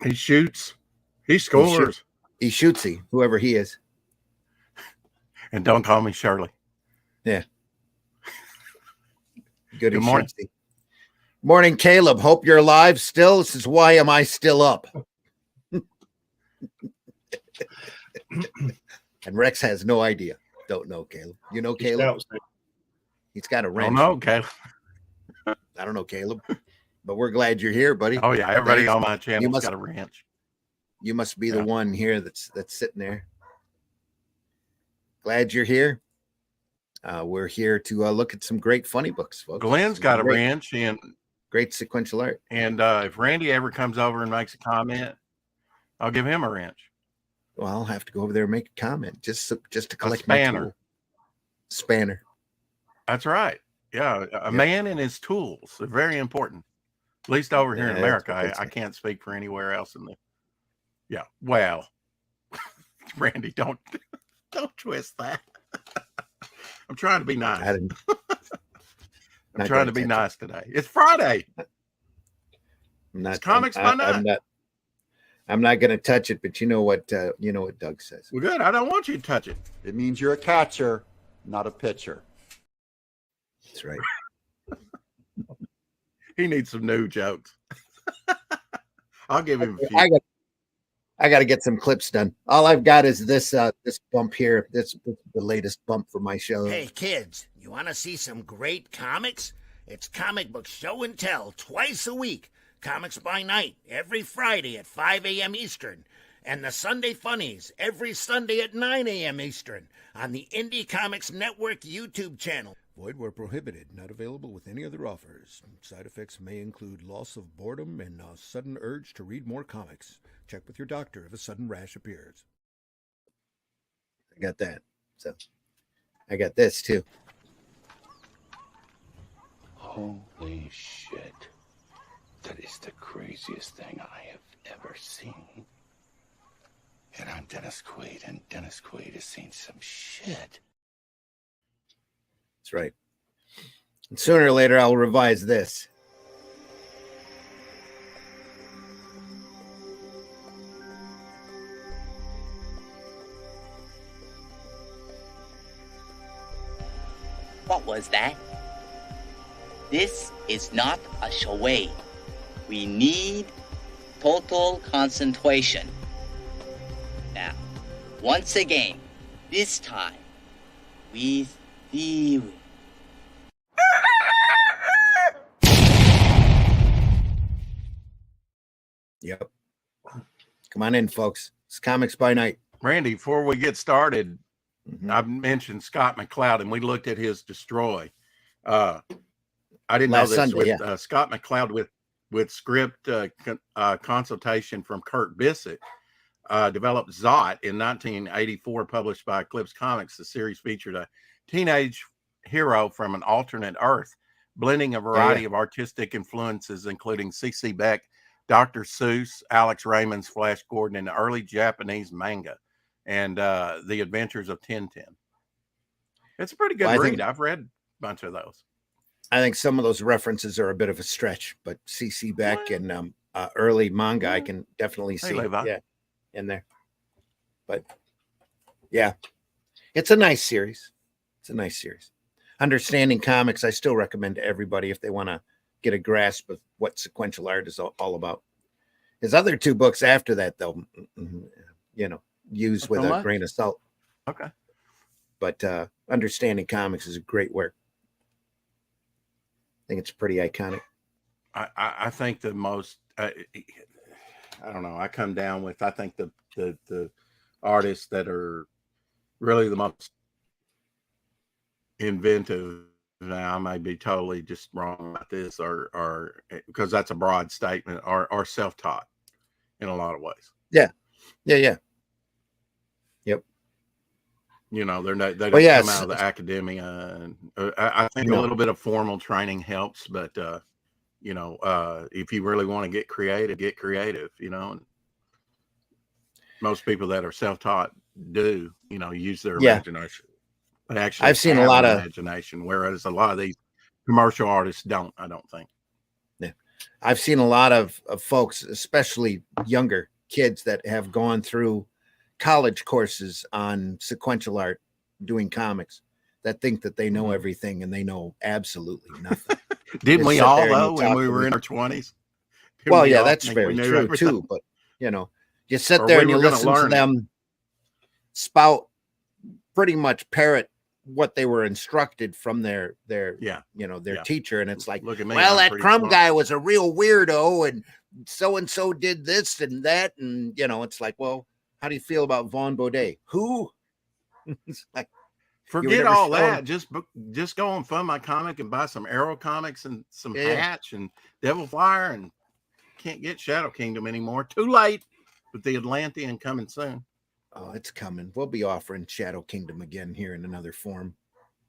He shoots. He scores. He shoots. Whoever he is. And don't call me Shirley. Yeah. Good morning. Morning, Caleb. Hope you're alive still. This is Why Am I Still Up? And Rex has no idea. Don't know, Caleb. You know Caleb? He's got a wrench. Oh, no, Caleb. I don't know, Caleb. But we're glad you're here, buddy. Oh, yeah. Everybody on my channel's got a wrench. You must be the one here that's sitting there. Glad you're here. We're here to look at some great funny books, folks. Glenn's got a wrench and great sequential art. And if Randy ever comes over and makes a comment, I'll give him a wrench. Well, I'll have to go over there and make a comment just to collect a spanner. My tool. Spanner. That's right. Yeah, a man and his tools are very important. At least over here in America. I can't speak for anywhere else in the. Yeah. Well, Randy, don't twist that. I'm trying to be nice. I'm trying to be nice today. It's Friday. It's Comics by Night. I'm not going to touch it, but you know what Doug says. Well, good. I don't want you to touch it. It means you're a catcher, not a pitcher. That's right. He needs some new jokes. I'll give him a few. I got to get some clips done. All I've got is this bump here. This is the latest bump for my show. Hey, kids, you want to see some great comics? It's Comic Book Show and Tell twice a week. Comics by Night every Friday at 5 a.m. Eastern. And the Sunday Funnies every Sunday at 9 a.m. Eastern on the Indie Comics Network YouTube channel. Void where prohibited, not available with any other offers. Side effects may include loss of boredom and a sudden urge to read more comics. Check with your doctor if a sudden rash appears. I got that. So I got this too. Holy shit. That is the craziest thing I have ever seen. And I'm Dennis Quaid, and Dennis Quaid has seen some shit. That's right. And sooner or later, I'll revise this. What was that? This is not a charade. We need total concentration. Now, once again, this time with theory. Yep. Come on in, folks. It's Comics by Night. Randy, before we get started, I've mentioned Scott McCloud, and we looked at his Destroy. I didn't know this Sunday, with Scott McCloud with script consultation from Kurt Bissett. Developed Zot in 1984, published by Eclipse Comics. The series featured a teenage hero from an alternate Earth, blending a variety of artistic influences, including C.C. Beck, Dr. Seuss, Alex Raymond's Flash Gordon, and early Japanese manga, and the Adventures of Tintin. It's a pretty good read. I've read a bunch of those. I think some of those references are a bit of a stretch, but C.C. Beck and early manga, I can definitely see. In there. But yeah, it's a nice series. Understanding Comics, I still recommend to everybody if they want to get a grasp of what sequential art is all about. His other two books after that, though, use with a grain of salt. Okay. But Understanding Comics is a great work. I think it's pretty iconic. I think the most... I don't know. I come down with, I think the artists that are really the most inventive. Now I may be totally just wrong about this, or because that's a broad statement, are self-taught in a lot of ways. Yeah. Yep. They don't come out of the academia, and I think a little bit of formal training helps, but if you really want to get creative, and most people that are self-taught do, use their imagination. But actually, I've seen a lot of imagination, whereas a lot of these commercial artists don't, I don't think. Yeah. I've seen a lot of folks, especially younger kids, that have gone through college courses on sequential art doing comics that think that they know everything, and they know absolutely nothing. Didn't we all, though, when we were in our 20s? Well, yeah, that's very true too. But you sit there and you listen to them spout, pretty much parrot what they were instructed from their teacher, and it's like, look at me, well, that Crumb guy was a real weirdo, and so did this and that, and it's like, well, how do you feel about Vaughn Baudet? Who? It's like, forget all that. Just go on Fund My Comic and buy some Arrow comics and some Hatch and Devil Flyer, and can't get Shadow Kingdom anymore. Too late with the Atlantean coming soon. Oh, it's coming. We'll be offering Shadow Kingdom again here in another form.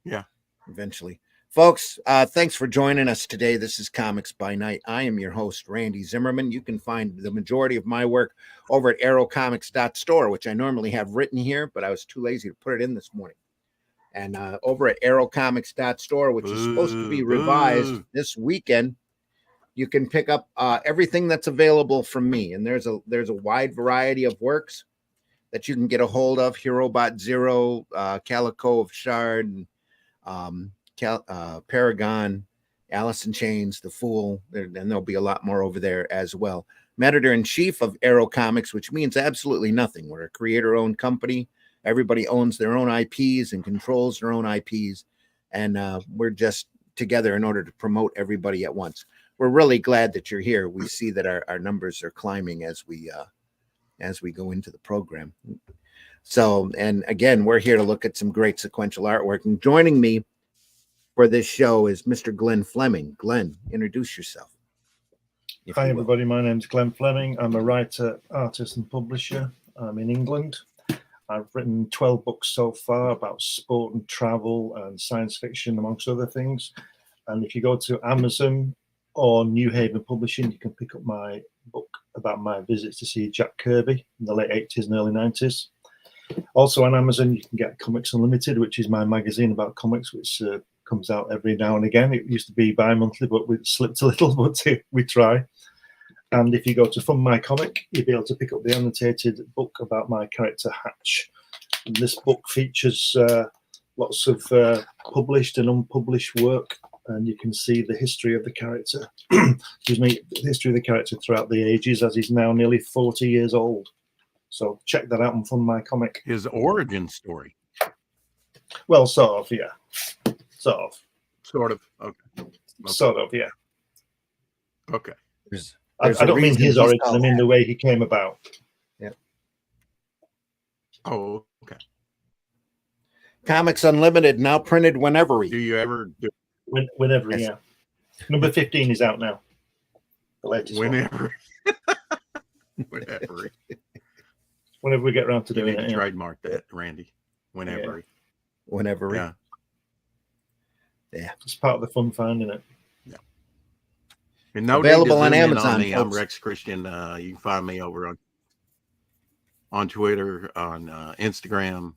Yeah. Eventually. Folks, thanks for joining us today. This is Comics by Night. I am your host, Randy Zimmerman. You can find the majority of my work over at arrowcomics.store, which I normally have written here, but I was too lazy to put it in this morning. And over at arrowcomics.store, which is supposed to be revised this weekend, you can pick up everything that's available from me. And there's a wide variety of works that you can get a hold of: Herobot Zero, Calico of Shard, Paragon, Alice in Chains, The Fool, and there'll be a lot more over there as well. I'm editor-in-chief of Arrow Comics, which means absolutely nothing. We're a creator-owned company. Everybody owns their own IPs and controls their own IPs, and we're just together in order to promote everybody at once. We're really glad that you're here. We see that our numbers are climbing as we go into the program. So, and again, we're here to look at some great sequential artwork. And joining me for this show is Mr. Glenn Fleming. Glenn, introduce yourself. Hi, everybody. My name's Glenn Fleming. I'm a writer, artist, and publisher. I'm in England. I've written 12 books so far about sport and travel and science fiction, amongst other things. And if you go to Amazon or New Haven Publishing, you can pick up my book about my visits to see Jack Kirby in the late 80s and early 90s. Also on Amazon, you can get Comics Unlimited, which is my magazine about comics, which comes out every now and again. It used to be bi-monthly, but we slipped a little, but we try. And if you go to Fund My Comic, you'll be able to pick up the annotated book about my character Hatch. And this book features lots of published and unpublished work, and you can see the history of the character. Excuse me, the history of the character throughout the ages, as he's now nearly 40 years old. So check that out on Fund My Comic. His origin story. Well, sort of, yeah. Sort of. Okay. Sort of, yeah. Okay. I don't mean his origin, I mean the way he came about. Yeah. Oh, okay. Comics Unlimited, now printed whenever. Do you ever do? Whenever, yes. Yeah. Number 15 is out now. The latest whenever. Whenever we get around to doing it. Trademark that, Randy. Whenever. Yeah. Whenever. Yeah. Yeah. It's part of the fun finding it. Yeah. And no available on Amazon. I'm Rex Christian. You can find me over on Twitter, on Instagram.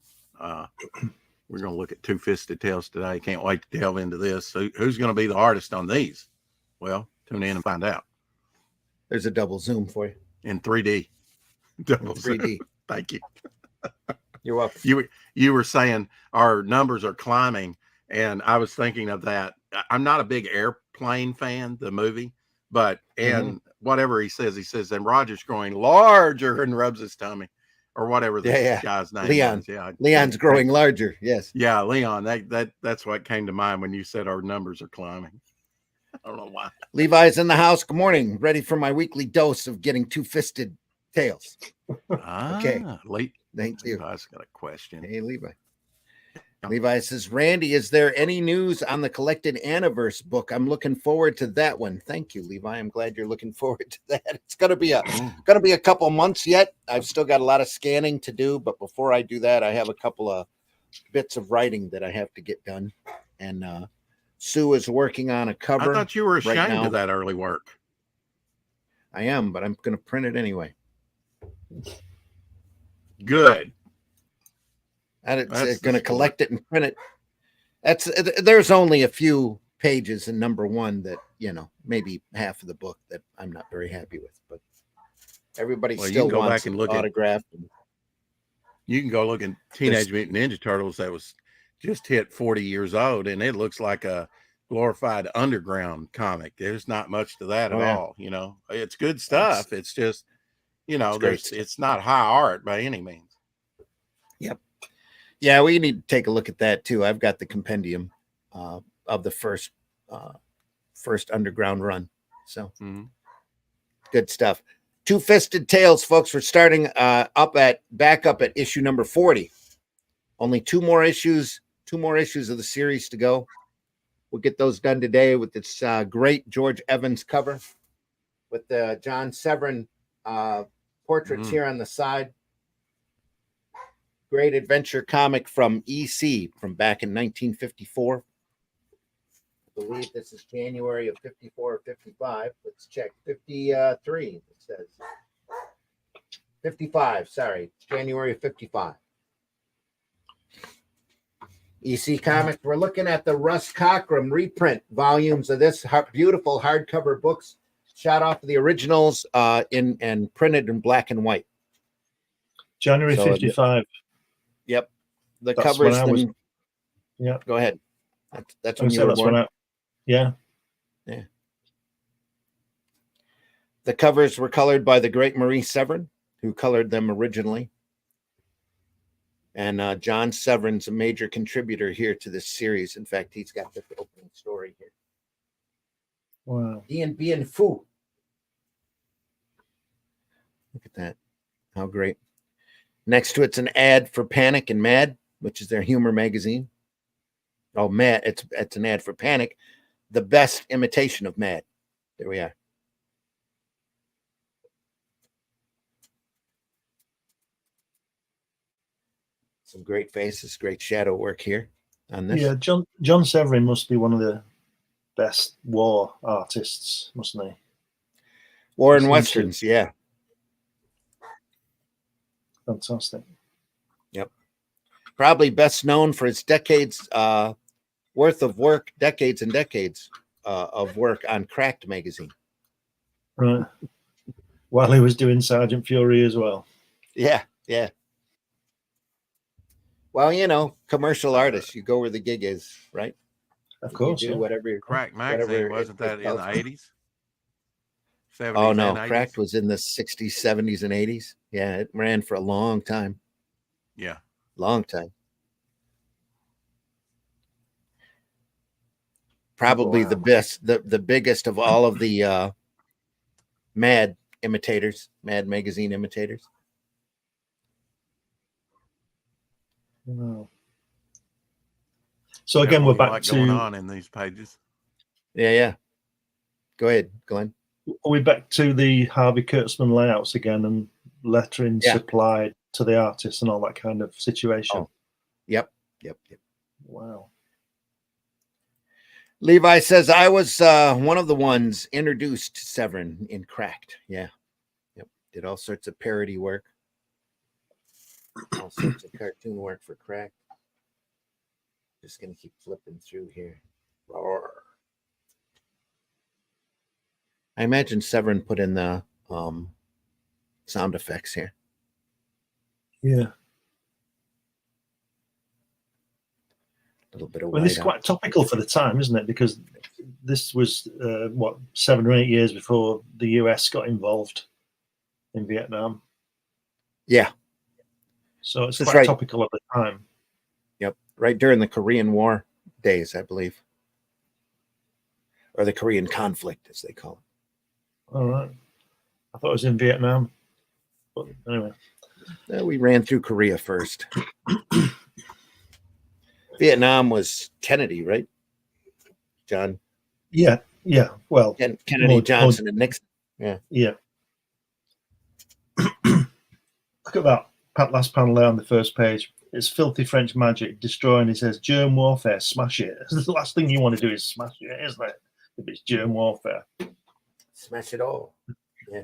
We're going to look at Two-Fisted Tales today. Can't wait to delve into this. So who's going to be the artist on these? Well, tune in and find out. There's a double zoom for you. In 3D. Double 3D. Zoom. Thank you. You're welcome. You were saying our numbers are climbing, and I was thinking of that. I'm not a big Airplane fan, the movie, but whatever he says, and Roger's growing larger and rubs his tummy. Or whatever the guy's name Leon. is. Yeah. Leon's growing larger. Yes. Yeah, Leon. That's what came to mind when you said our numbers are climbing. I don't know why. Levi's in the house. Good morning. Ready for my weekly dose of getting Two-Fisted Tales. Okay. Thank you. Levi's got a question. Hey, Levi. Levi says, Randy, is there any news on the Collected Aniverse book? I'm looking forward to that one. Thank you, Levi. I'm glad you're looking forward to that. It's gonna be a couple months yet. I've still got a lot of scanning to do, but before I do that, I have a couple of bits of writing that I have to get done. And Sue is working on a cover. I thought you were ashamed of that early work. I am, but I'm gonna print it anyway. Good. And it's going to collect it and print it. There's only a few pages in number 1 that, maybe half of the book that I'm not very happy with, but everybody still wants an autograph. You can go look at Teenage Mutant Ninja Turtles that was just hit 40 years old, and it looks like a glorified underground comic. There's not much to that at all. It's good stuff. It's just, it's not high art by any means. Yep. Yeah, we need to take a look at that too. I've got the compendium of the first underground run. So good stuff. Two-Fisted Tales, folks. We're starting back up at issue number 40. Only two more issues of the series to go. We'll get those done today with this great George Evans cover with the John Severin portraits here on the side. Great adventure comic from EC from back in 1954. I believe this is January of 54 or 55. Let's check. 53, it says. 55, sorry. January of 55. EC Comics. We're looking at the Russ Cockrum reprint volumes of this beautiful hardcover books, shot off of the originals and printed in black and white. January 55. Yep. The covers. Yeah. Go ahead. That's when you were born. Yeah. The covers were colored by the great Marie Severin, who colored them originally. And John Severin's a major contributor here to this series. In fact, he's got the opening story here. Wow. Bien Fou. Look at that. How great. Next to it's an ad for Panic and Mad, which is their humor magazine. Oh, Mad. It's an ad for Panic, the best imitation of Mad. There we are. Some great faces, great shadow work here on this. Yeah, John Severin must be one of the best war artists, mustn't he? War and westerns, yeah. Fantastic. Yep. Probably best known for his decades worth of work, decades and decades of work on Cracked magazine. Right. While he was doing Sergeant Fury as well. Yeah. Well, commercial artists, you go where the gig is, right? Of course. You do whatever. Cracked magazine, wasn't that in the 80s? 70s? Oh, no. Cracked was in the 60s, 70s, and 80s. Yeah, it ran for a long time. Yeah. Long time. Probably the best, the biggest of all of the Mad imitators, Mad magazine imitators. Wow. So again, we're back to going on in these pages. Yeah. Go ahead, Glenn. Are we back to the Harvey Kurtzman layouts again and lettering supplied to the artists and all that kind of situation? Oh. Yep. Wow. Levi says, I was one of the ones introduced to Severin in Cracked. Yeah. Yep. Did all sorts of parody work. All sorts of cartoon work for Cracked. Just going to keep flipping through here. Roar. I imagine Severin put in the sound effects here. Yeah. A little bit of this is quite topical for the time, isn't it? Because this was 7 or 8 years before the US got involved in Vietnam. Yeah. So it's quite topical at the time. Yep. Right during the Korean War days, I believe. Or the Korean conflict, as they call it. All right. I thought it was in Vietnam. But anyway. We ran through Korea first. Vietnam was Kennedy, right? John? Yeah. Well, Kennedy, Johnson, and Nixon. Yeah. Look at that last panel there on the first page. It's filthy French magic, destroying. It says germ warfare, smash it. The last thing you want to do is smash it, isn't it? If it's germ warfare. Smash it all. Yeah.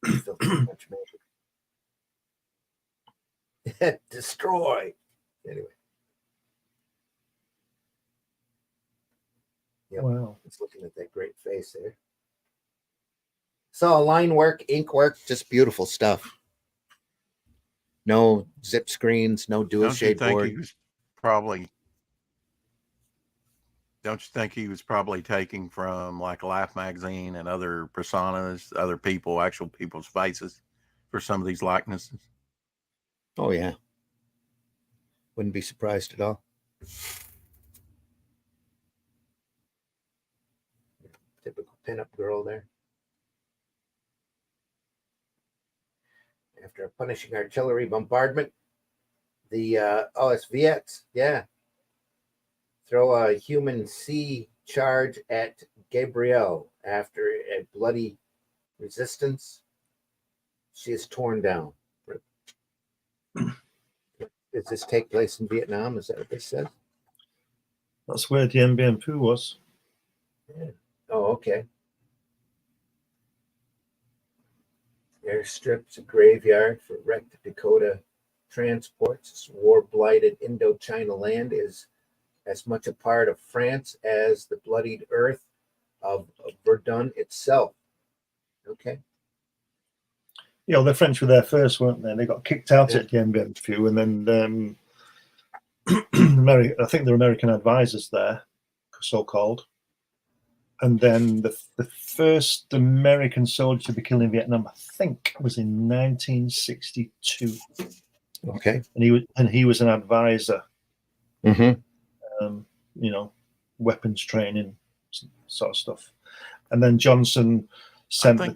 Filthy French magic. Destroy. Anyway. Yep. Wow. It's looking at that great face there. So line work, ink work, just beautiful stuff. No zip screens, no dual shade board. Don't you think he was probably taking from like Life magazine and other personas, other people, actual people's faces for some of these likenesses? Oh yeah. Wouldn't be surprised at all. Typical pinup girl there. After a punishing artillery bombardment, it's Viets, yeah. Throw a human sea charge at Gabrielle after a bloody resistance. She is torn down. Does this take place in Vietnam? Is that what they said? That's where the MBM Poo was. Yeah. Oh, okay. Airstrips, a graveyard for wrecked Dakota transports. War-blighted Indochina land is as much a part of France as the bloodied earth of Verdun itself. Okay. Yeah, the French were there first, weren't they? They got kicked out at the MBM Poo, and then I think they're American advisors there, so-called. And then the first American soldier to be killed in Vietnam, I think, was in 1962. Okay. And he was an advisor. Mm-hmm. Weapons training sort of stuff. And then Johnson sent the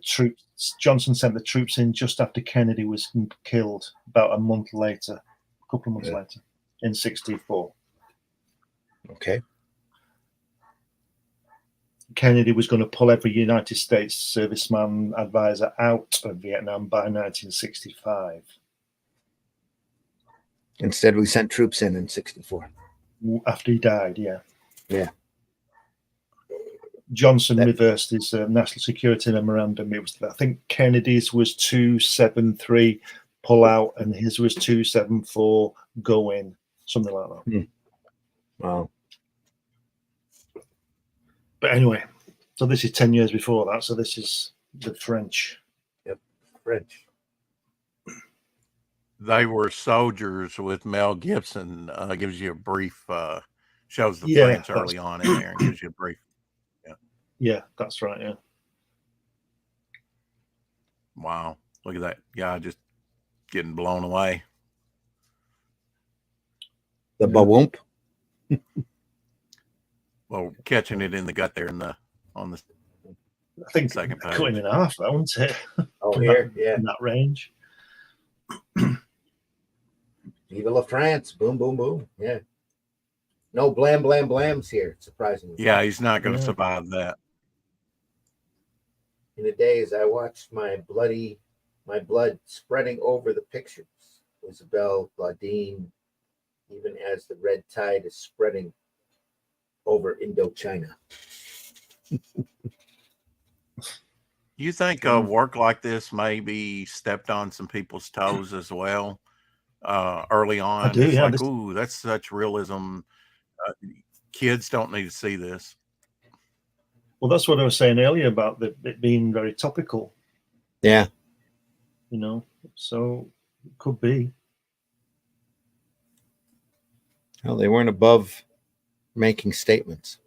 troops in just after Kennedy was killed, about a couple of months later, in 1964. Okay. Kennedy was going to pull every United States serviceman advisor out of Vietnam by 1965. Instead, we sent troops in 1964. After he died, yeah. Yeah. Johnson reversed his national security memorandum. It was, I think, Kennedy's was 273 pull out, and his was 274 go in, something like that. Wow. But anyway, so this is 10 years before that. So this is the French. Yep, French. They were soldiers with Mel Gibson. Gives you a brief, shows the French early on in there and gives you a brief. Yeah, that's right. Yeah. Wow. Look at that guy just getting blown away. The bawump. Well, catching it in the gut there on the I think second page. Cut him in half, that wasn't it? Oh, here, yeah. In that range. Vive la France. Boom, boom, boom. Yeah. No blam, blam, blams here, surprisingly. Yeah, he's not going to survive that. In the days I watched my blood spreading over the pictures. Isabelle, Claudine, even as the red tide is spreading over Indochina. You think work like this maybe stepped on some people's toes as well early on? I do, it's yeah. Like, ooh, that's such realism. Kids don't need to see this. Well, that's what I was saying earlier about it being very topical. Yeah. So it could be. Well, they weren't above making statements.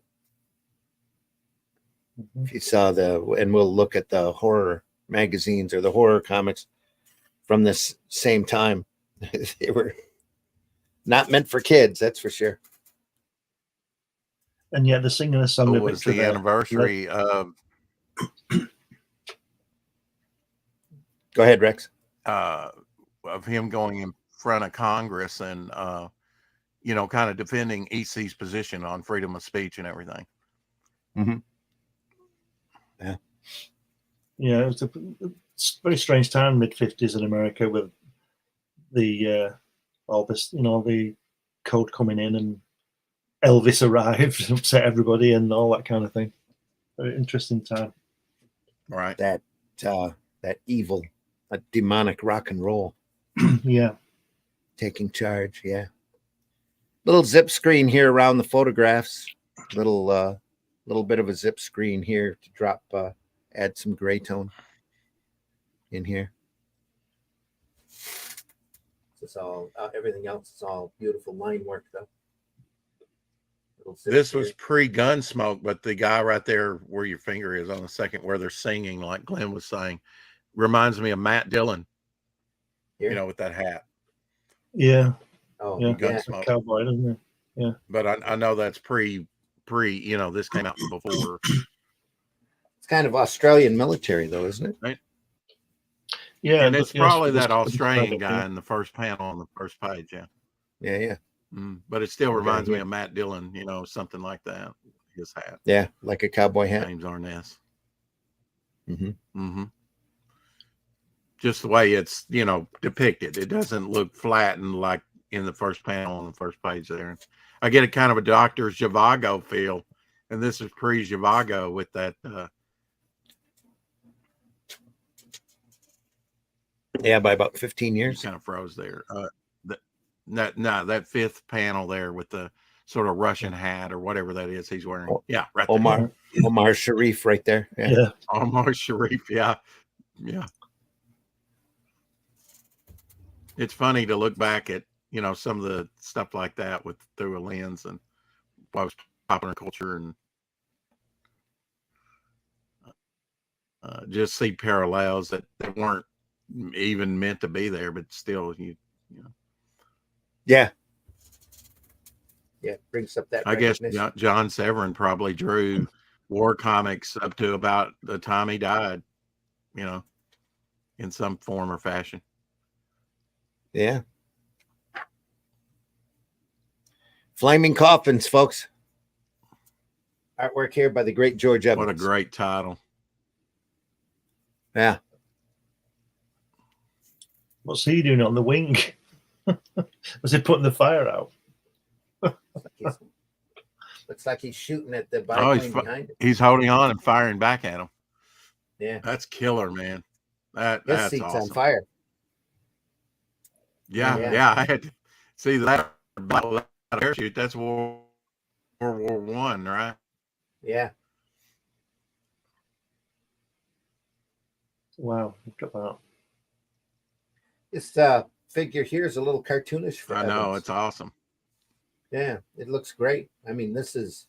If you saw and we'll look at the horror magazines or the horror comics from this same time, they were not meant for kids, that's for sure. And yet they're singing a song. It was the anniversary of. Go ahead, Rex. Of him going in front of Congress and, kind of defending EC's position on freedom of speech and everything. Mm-hmm. Yeah. Yeah, it was a very strange time, mid-50s in America, with the all this, the code coming in and Elvis arrived, upset everybody, and all that kind of thing. Very interesting time. Right. That evil, a demonic rock and roll. Yeah. Taking charge. Yeah. Little zip screen here around the photographs. Little little bit of a zip screen here to drop, add some gray tone in here. It's all everything else is all beautiful line work though. This was pre-Gunsmoke, but the guy right there where your finger is on the second where they're singing, like Glenn was saying, reminds me of Matt Dillon. Here? You know, with that hat. Yeah. Oh, yeah. Gunsmoke. Cowboy, doesn't it? Yeah. But I know that's pre, you know, this came out before. It's kind of Australian military though, isn't it? Right. Yeah. And it's probably that Australian guy in the first panel on the first page. Yeah. Yeah. Yeah. But it still reminds me of Matt Dillon, you know, something like that. His hat. Yeah, like a cowboy hat. James Arness. Mm-hmm. Just the way it's, you know, depicted. It doesn't look flattened like in the first panel on the first page there. I get a kind of a Dr. Zhivago feel. And this is pre-Zhivago with that. Yeah, by about 15 years. Kind of froze there. That fifth panel there with the sort of Russian hat or whatever that is he's wearing. Yeah, right there. Omar Sharif right there. Yeah. Omar Sharif. Yeah. Yeah. It's funny to look back at, you know, some of the stuff like that with through a lens and what was popular culture and just see parallels that weren't even meant to be there, but still, you know. Yeah. Yeah, it brings up that. I guess John Severin probably drew war comics up to about the time he died, you know, in some form or fashion. Yeah. Flaming Coffins, folks. Artwork here by the great George Evans. What a great title. Yeah. What's he doing on the wing? Was he putting the fire out? Looks like he's shooting at the biplane behind him. He's holding on and firing back at him. Yeah. That's killer, man. That's seat's awesome. On fire. Yeah. I had to see that parachute. That's World War One, right? Yeah. Wow, look at that. This figure here is a little cartoonish for I know, Evans. it's awesome. Yeah, it looks great. I mean, this is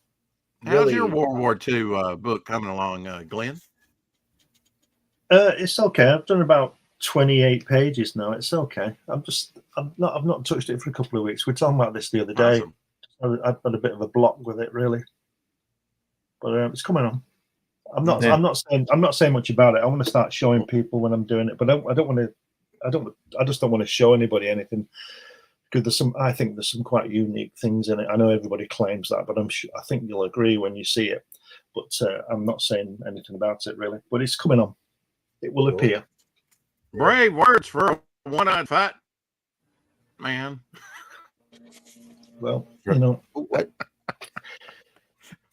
How's your World War II book coming along, Glenn? It's okay. I've done about 28 pages now. It's okay. I've not touched it for a couple of weeks. We were talking about this the other day. Awesome. I've had a bit of a block with it, really, but it's coming on. I'm not saying much about it. I want to start showing people when I'm doing it, but I just don't want to show anybody anything because I think there's some quite unique things in it. I know everybody claims that, but I think you'll agree when you see it. But I'm not saying anything about it really. But it's coming on. It will appear. Brave words for a one-eyed fat man. Well, you know,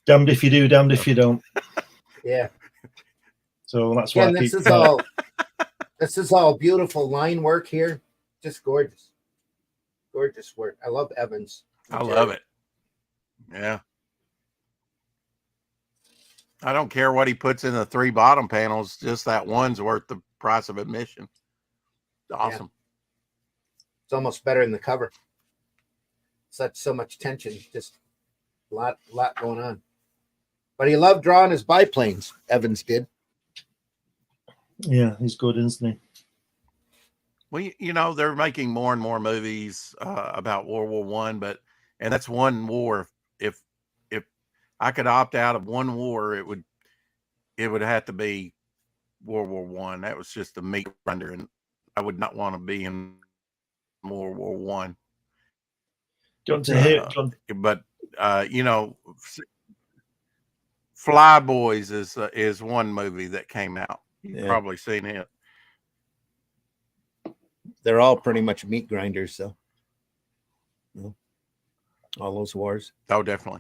damned if you do, damned if you don't. Yeah. So that's why. This is all beautiful line work here. Just gorgeous. Gorgeous work. I love Evans. I love it. Yeah. I don't care what he puts in the three bottom panels. Just that one's worth the price of admission. Awesome. Yeah. It's almost better than the cover. So much tension. Just a lot going on. But he loved drawing his biplanes. Evans did. Yeah, he's good, isn't he? Well, you know, they're making more and more movies about World War One, and that's one war. If I could opt out of one war, it would have to be World War One. That was just a meat grinder, and I would not want to be in World War One. But you know, Fly Boys is one movie that came out. You've probably seen it. They're all pretty much meat grinders, so all those wars. Oh, definitely.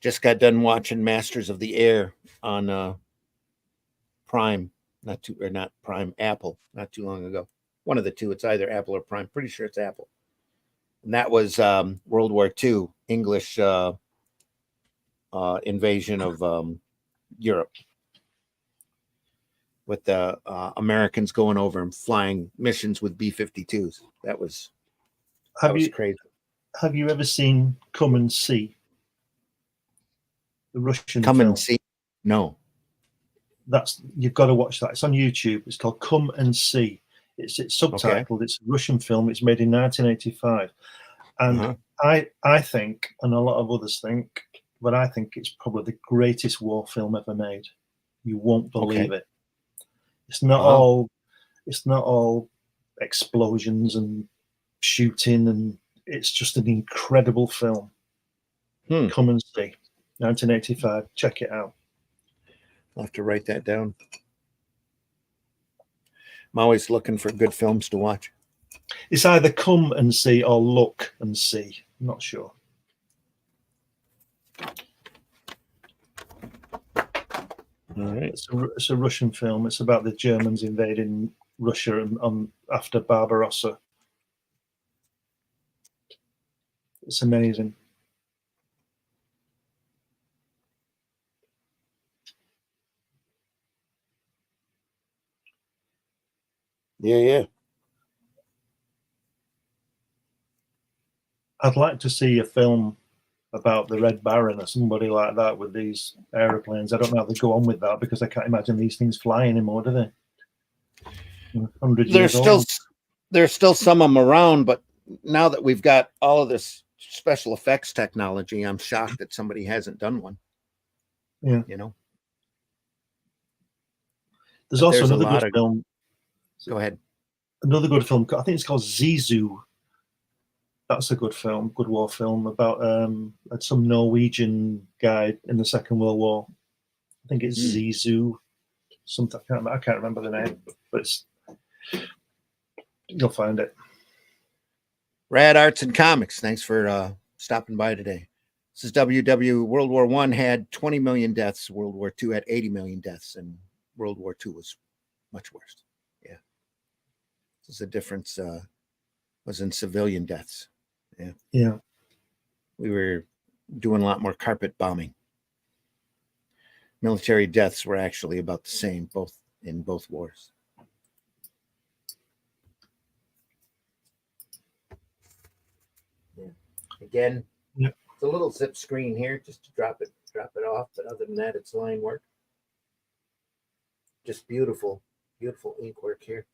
Just got done watching Masters of the Air on Prime, not Prime, Apple, not too long ago. One of the two. It's either Apple or Prime. Pretty sure it's Apple. And that was World War II, English invasion of Europe, with the Americans going over and flying missions with B-52s. That was crazy. Have you ever seen Come and See? The Russian Come film? and See? No. You've got to watch that. It's on YouTube. It's called Come and See. It's subtitled. Okay. It's a Russian film. It's made in 1985. And I think, and a lot of others think, but I think it's probably the greatest war film ever made. You won't believe it. It's not all explosions and shooting, and it's just an incredible film. Come and See, 1985. Check it out. I'll have to write that down. I'm always looking for good films to watch. It's either Come and See or Look and See. I'm not sure. All right. It's a Russian film. It's about the Germans invading Russia after Barbarossa. It's amazing. Yeah. I'd like to see a film about the Red Baron or somebody like that with these aeroplanes. I don't know how they go on with that, because I can't imagine these things fly anymore, do they? 100 years old. There's still some of them around, but now that we've got all of this special effects technology, I'm shocked that somebody hasn't done one. Yeah. You know? There's also another good film. Go ahead. Another good film. I think it's called Zizou. That's a good film, good war film about some Norwegian guy in the Second World War. I think it's Zizou. Something I can't remember the name, but you'll find it. Rad Arts and Comics. Thanks for stopping by today. This is WW. World War I had 20 million deaths. World War II had 80 million deaths, and World War II was much worse. Yeah. This is the difference was in civilian deaths. Yeah. We were doing a lot more carpet bombing. Military deaths were actually about the same, in both wars. Yeah. Again, it's a little zip screen here just to drop it off, but other than that, it's line work. Just beautiful, beautiful ink work here.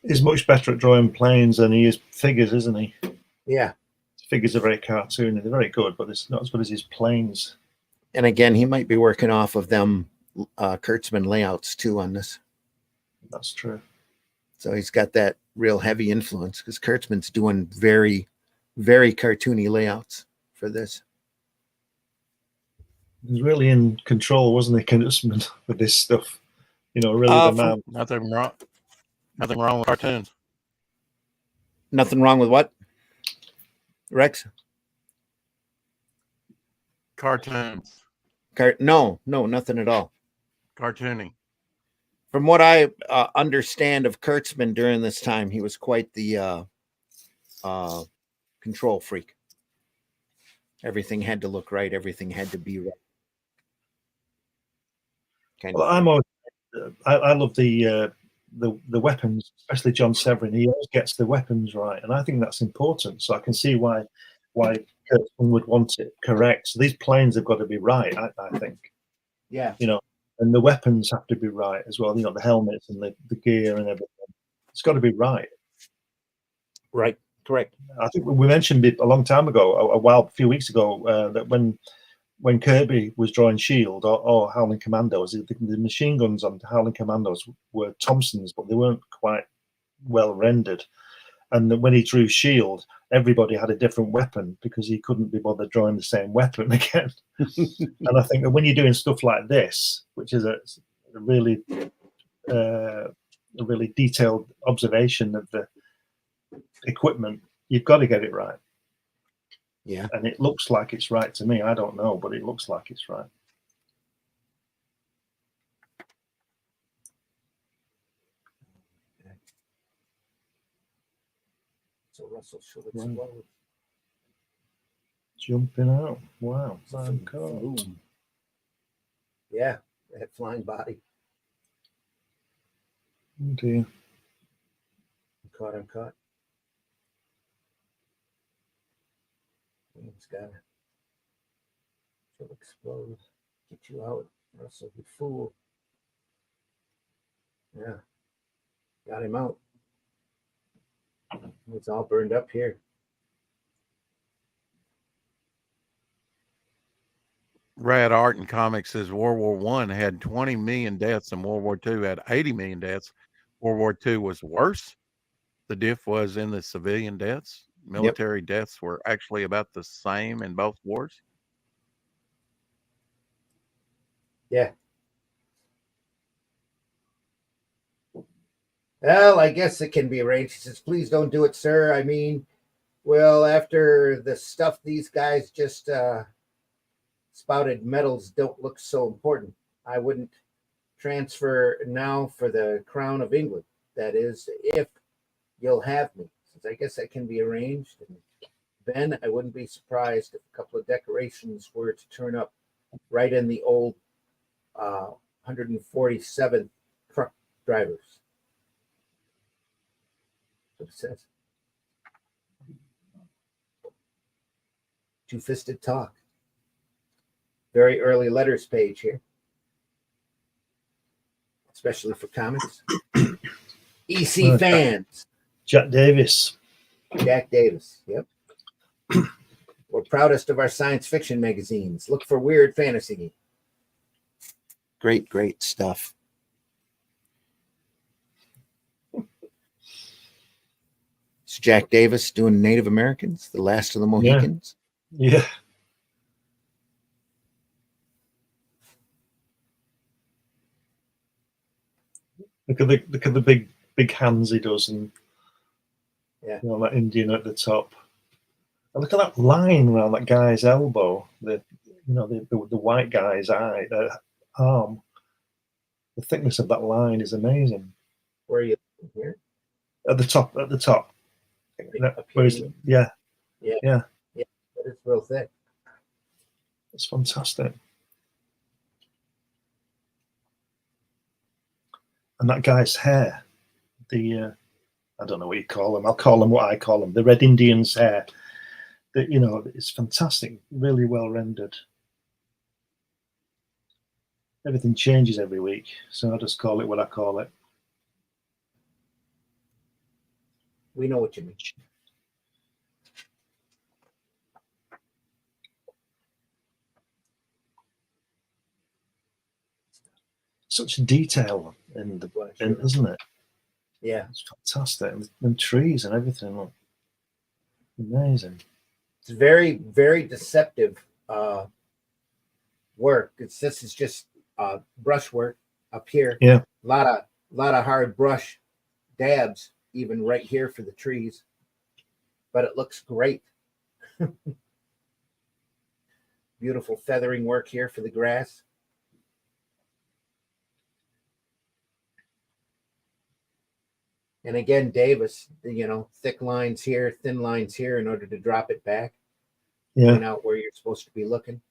He's much better at drawing planes than he is figures, isn't he? Yeah. Figures are very cartoony. They're very good, but it's not as good as his planes. And again, he might be working off of them Kurtzman layouts too on this. That's true. So he's got that real heavy influence, because Kurtzman's doing very, very cartoony layouts for this. He was really in control, wasn't he, Kurtzman, with this stuff? You know, really the man. Nothing wrong. Nothing wrong with cartoons. Nothing wrong with what, Rex? Cartoons. No, nothing at all. Cartooning. From what I understand of Kurtzman during this time, he was quite the control freak. Everything had to look right. Everything had to be right. I love the weapons, especially John Severin. He always gets the weapons right, and I think that's important. So I can see why Kurtzman would want it correct. So these planes have got to be right, I think. Yeah. You know, and the weapons have to be right as well. You know, the helmets and the gear and everything. It's got to be right. Right. Correct. I think we mentioned it a long time ago, a few weeks ago, that when Kirby was drawing Shield or Howling Commandos, the machine guns on Howling Commandos were Thompsons, but they weren't quite well rendered. And when he drew Shield, everybody had a different weapon because he couldn't be bothered drawing the same weapon again. And I think that when you're doing stuff like this, which is a really detailed observation of the equipment, you've got to get it right. Yeah. And it looks like it's right to me. I don't know, but it looks like it's right. So Russell should explode. Jumping out. Wow. Cool. Yeah, that flying body. Oh dear. I'm caught. It's got to. She'll explode. Get you out, Russell, you fool. Yeah. Got him out. It's all burned up here. Rad Art and Comics says World War One had 20 million deaths and World War II had 80 million deaths. World War II was worse. The diff was in the civilian deaths. Military deaths were actually about the same in both wars. Yeah. Well, I guess it can be arranged. He says, please don't do it, sir. I mean, well, after the stuff these guys just spouted, medals don't look so important. I wouldn't transfer now for the crown of England. That is, if you'll have me. Since I guess that can be arranged. And Ben, I wouldn't be surprised if a couple of decorations were to turn up right in the old 147th truck drivers. That's what it says. Two-fisted talk. Very early letters page here. Especially for comics. EC fans. Jack Davis. Jack Davis, yep. We're proudest of our science fiction magazines. Look for weird fantasy. Great stuff. It's Jack Davis doing Native Americans, the last of the Mohicans. Yeah. Look at the big hands he does, and that Indian at the top. And look at that line around that guy's elbow. The white guy's arm. The thickness of that line is amazing. Where are you here? At the top. Yeah. It's real thick. It's fantastic. And that guy's hair, I don't know what you call them. I'll call them what I call them. The Red Indian's hair. It's fantastic. Really well rendered. Everything changes every week, so I just call it what I call it. We know what you mean. Such detail in the isn't it? Yeah, it's fantastic. And trees and everything. Look. Amazing. It's very, very deceptive work. This is just brush work up here. Yeah, a lot of hard brush dabs, even right here for the trees. But it looks great. Beautiful feathering work here for the grass. And again, Davis, thick lines here, thin lines here in order to drop it back. Yeah. Point out where you're supposed to be looking.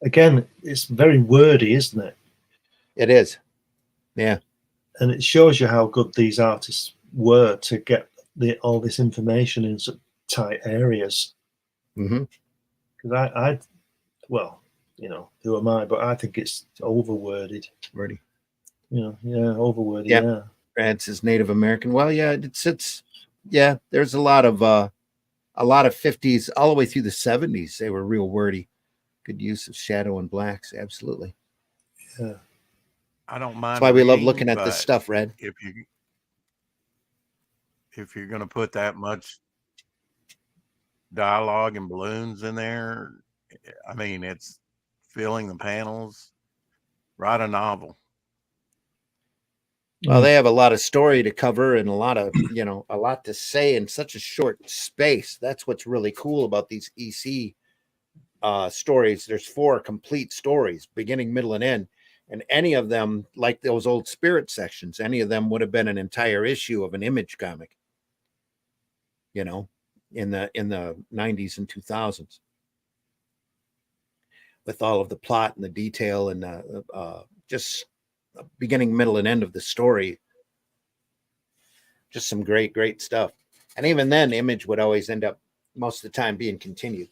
Again, it's very wordy, isn't it? It is. Yeah. And it shows you how good these artists were to get all this information in such tight areas. Mm-hmm. Because who am I? But I think it's overworded. Wordy. Overworded. Yep. Yeah. Francis Native American. Well, yeah, there's a lot of 50s all the way through the 70s. They were real wordy. Good use of shadow and blacks. Absolutely. Yeah. I don't mind. That's why we love looking at this stuff, Red. If you're going to put that much dialogue and balloons in there, I mean, it's filling the panels. Write a novel. Well, they have a lot of story to cover and a lot to say in such a short space. That's what's really cool about these EC stories. There's 4 complete stories, beginning, middle, and end. And any of them, like those old Spirit sections, any of them would have been an entire issue of an Image comic, you know, in the 90s and 2000s, with all of the plot and the detail and just beginning, middle, and end of the story. Just some great stuff. And even then, Image would always end up most of the time being continued.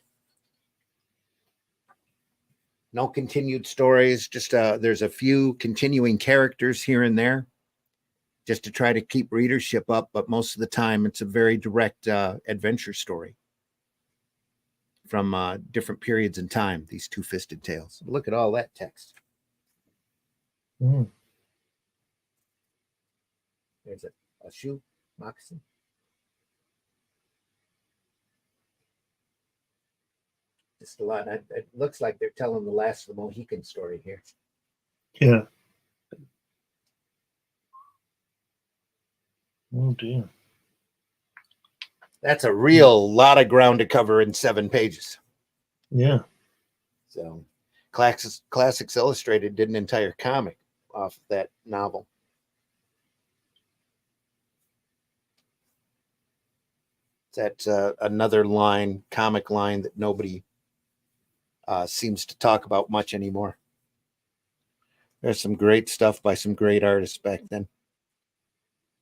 No continued stories, just there's a few continuing characters here and there just to try to keep readership up, but most of the time it's a very direct adventure story from different periods in time, these two-fisted tales. Look at all that text. Mm. There's a shoe, moccasin. Just a lot. It looks like they're telling the last of the Mohican story here. Yeah. Oh dear. That's a real lot of ground to cover in 7 pages. Yeah. So Classics Illustrated did an entire comic off that novel. That's another comic line that nobody seems to talk about much anymore. There's some great stuff by some great artists back then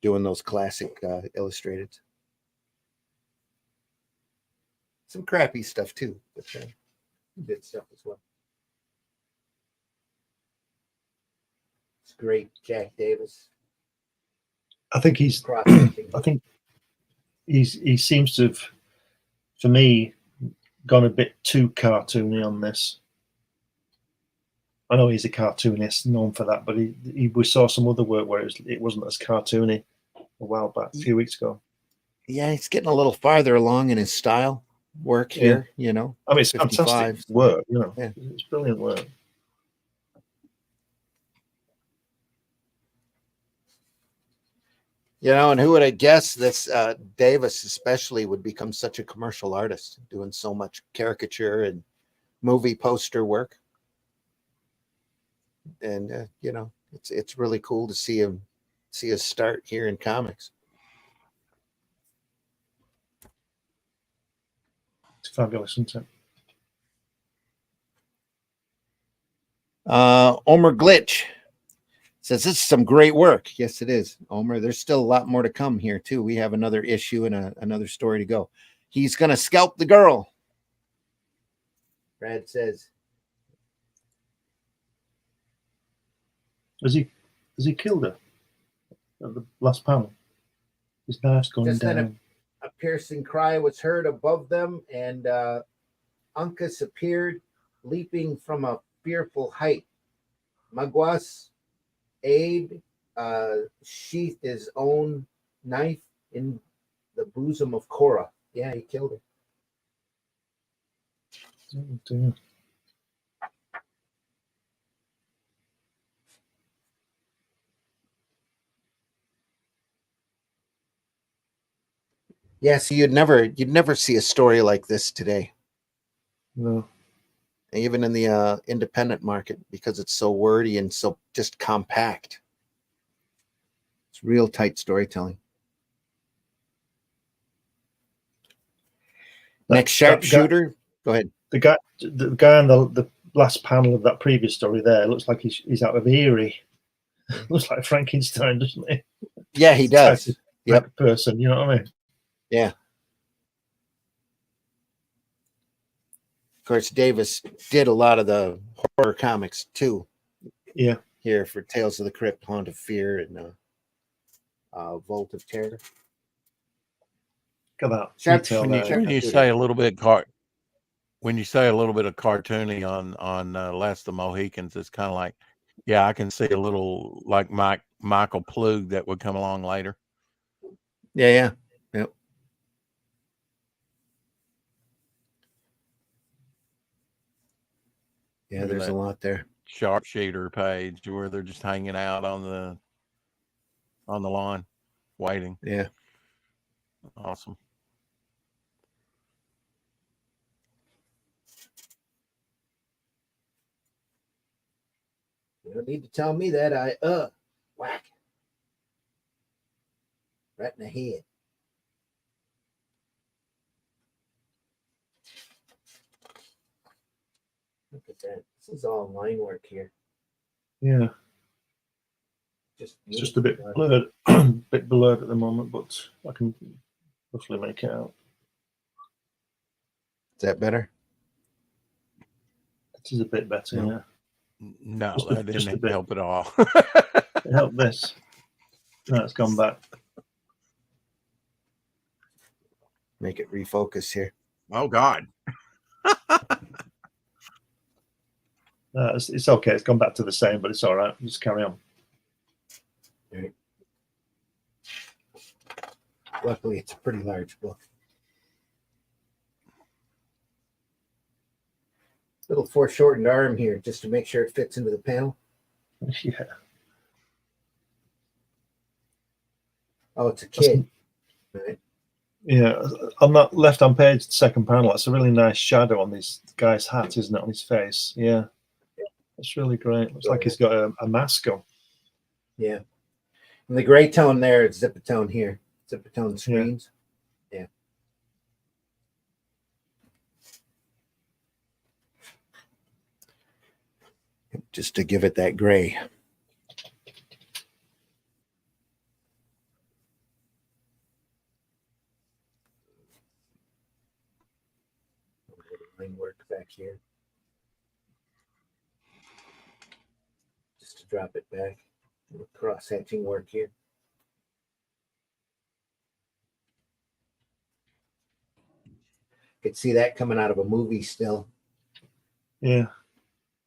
doing those classic illustrated. Some crappy stuff too, but good stuff as well. It's great, Jack Davis. I think he seems to have, for me, gone a bit too cartoony on this. I know he's a cartoonist, known for that, but we saw some other work where it wasn't as cartoony a while back, a few weeks ago. Yeah, he's getting a little farther along in his style work here, you know. I mean, it's 55. Fantastic work, you know. Yeah. It's brilliant work. You know, and who would have guessed this Davis especially would become such a commercial artist, doing so much caricature and movie poster work. And you know, it's really cool to see his start here in comics. It's fabulous, isn't it? Omer Glitch says this is some great work. Yes, it is, Omer. There's still a lot more to come here too. We have another issue and another story to go. He's gonna scalp the girl, Brad says. Has he killed her at the last panel? His knife's going Just down. Then a piercing cry was heard above them, and Uncas appeared, leaping from a fearful height. Maguas aid sheathed his own knife in the bosom of Cora. Yeah, he killed her. Oh, dear. Yeah, so you'd never see a story like this today. No. Even in the independent market, because it's so wordy and so just compact. It's real tight storytelling. Next sharpshooter. Go ahead. The guy on the last panel of that previous story there looks like he's out of Erie. Looks like Frankenstein, doesn't he? Yeah, he does. Type of person, you know what I mean? Yeah. Of course, Davis did a lot of the horror comics too. Yeah. Here for Tales of the Crypt, Haunt of Fear, and Vault of Terror. Look at that. When you say a little bit of cartoony on Last of the Mohicans, it's kind of like, yeah, I can see a little like Michael Plug that would come along later. Yeah. Yep. Yeah, there's a lot there. Sharpshooter page where they're just hanging out on the lawn, waiting. Yeah. Awesome. You don't need to tell me that. Whack. Right in the head. Look at that. This is all line work here. Yeah. It's just a bit blurred, bit blurred at the moment, but I can roughly make it out. Is that better? It is a bit better, No. yeah. No, that didn't help at all. It helped this. No, it's gone back. Make it refocus here. Oh, God. It's okay. It's gone back to the same, but it's all right. Just carry on. Right. Luckily, it's a pretty large book. Little foreshortened arm here just to make sure it fits into the panel. Yeah. Oh, it's a kid. Right. Yeah, on that left-hand page, the second panel, it's a really nice shadow on this guy's hat, isn't it, on his face? Yeah, it's really great. Looks like he's got a mask on. Yeah. And the gray tone there is Zipatone here. Zipatone screens. Yeah. Just to give it that gray. Line work back here. Just to drop it back. Cross hatching work here. Could see that coming out of a movie still. Yeah.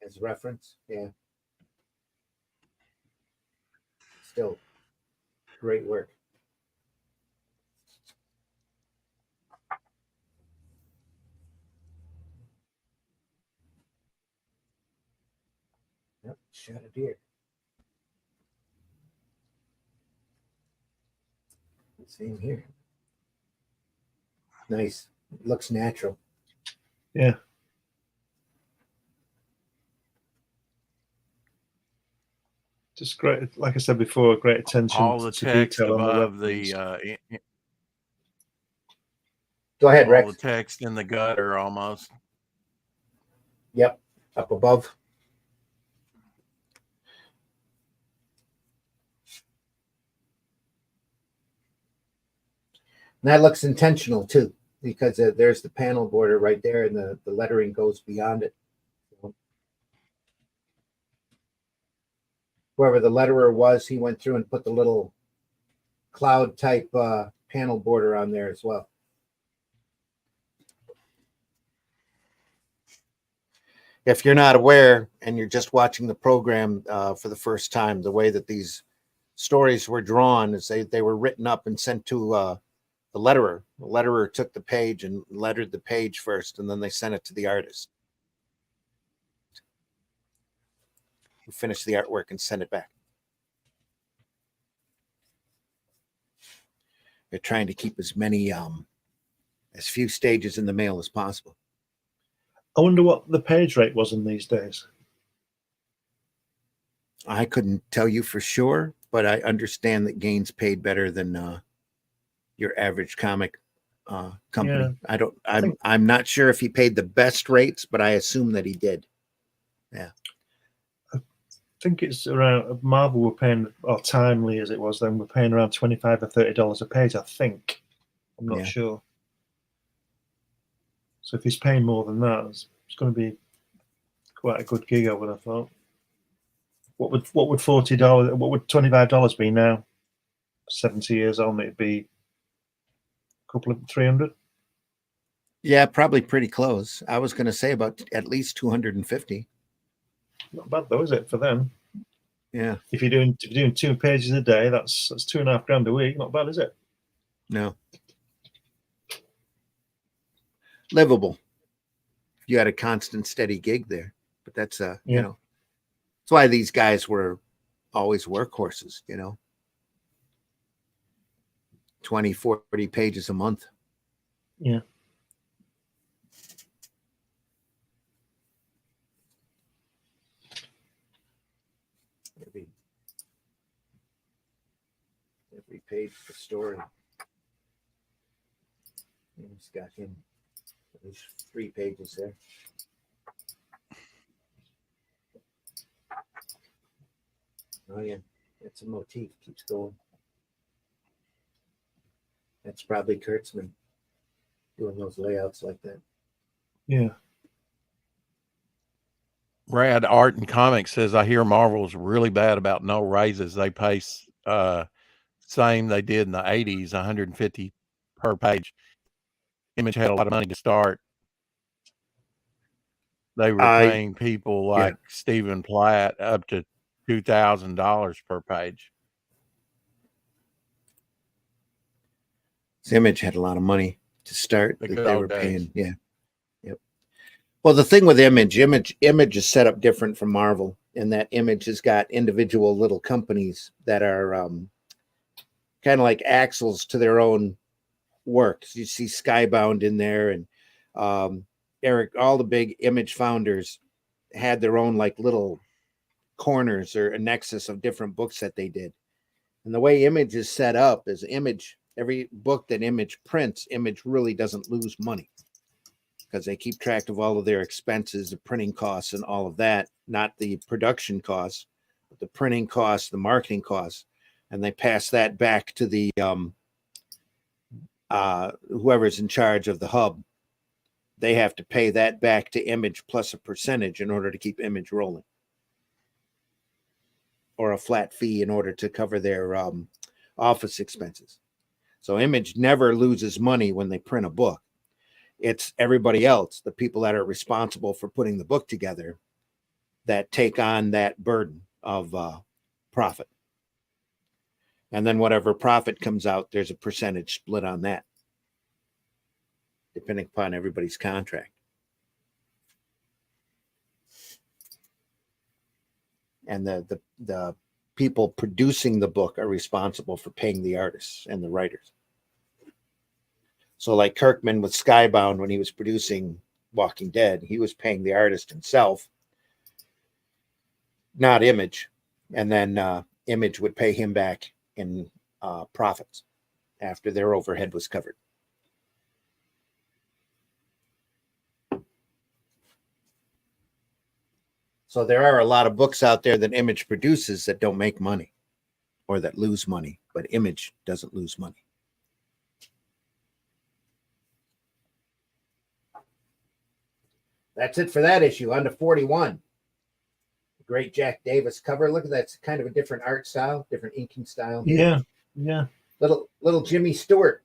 As reference. Yeah. Still great work. Yep, shot a deer. Same here. Nice. Looks natural. Yeah. Just great, like I said before, great attention all the to text detail above on the Go ahead, all Rex. the text in the gutter almost. Yep, up above. And that looks intentional too, because there's the panel border right there, and the lettering goes beyond it. Whoever the letterer was, he went through and put the little cloud type panel border on there as well. If you're not aware and you're just watching the program for the first time, the way that these stories were drawn is they were written up and sent to the letterer. The letterer took the page and lettered the page first, and then they sent it to the artist, who finished the artwork and sent it back. They're trying to keep as few stages in the mail as possible. I wonder what the page rate was in these days. I couldn't tell you for sure, but I understand that Gaines paid better than your average comic company. Yeah. I'm not sure if he paid the best rates, but I assume that he did. Yeah. I think it's around, Marvel were paying, or Timely as it was then, we're paying around $25 or $30 a page, I think. I'm not sure. So if he's paying more than that, it's going to be quite a good gig, I would have thought. What would $40, what would $25 be now? 70 years on, it'd be a couple of 300. Yeah, probably pretty close. I was going to say about at least 250. Not bad though, is it, for them? Yeah. If you're doing 2 pages a day, that's $2.5 grand a week. Not bad, is it? No. Livable. You had a constant, steady gig there, but that's you know, that's why these guys were always workhorses. 20, 40 pages a month. Yeah. page of the story. It's got him. There's 3 pages there. Oh yeah, it's a motif. Keeps going. That's probably Kurtzman doing those layouts like that. Yeah. Brad Art and Comics says, I hear Marvel's really bad about no raises. They pay same they did in the 80s, 150 per page. Image had a lot of money to start. They were paying people like Stephen Platt up to $2,000 per page. This Image had a lot of money to start The that good they old were days. paying. Yeah. Yep. Well, the thing with Image is set up different from Marvel in that Image has got individual little companies that are kind of like axles to their own works. You see Skybound in there, and Eric, all the big Image founders had their own like little corners or a nexus of different books that they did. And the way Image is set up is Image, every book that Image prints, Image really doesn't lose money because they keep track of all of their expenses, the printing costs and all of that, not the production costs, but the printing costs, the marketing costs, and they pass that back to the whoever's in charge of the hub. They have to pay that back to Image plus a percentage in order to keep Image rolling, or a flat fee in order to cover their office expenses. So Image never loses money when they print a book. It's everybody else, the people that are responsible for putting the book together, that take on that burden of profit. And then whatever profit comes out, there's a percentage split on that, depending upon everybody's contract. And the people producing the book are responsible for paying the artists and the writers. So like Kirkman with Skybound, when he was producing Walking Dead, he was paying the artist himself, not Image. And then Image would pay him back in profits after their overhead was covered. So there are a lot of books out there that Image produces that don't make money or that lose money, but Image doesn't lose money. That's it for that issue. On to 41. Great Jack Davis cover. Look at that. It's kind of a different art style, different inking style. Yeah. Yeah. Little Jimmy Stewart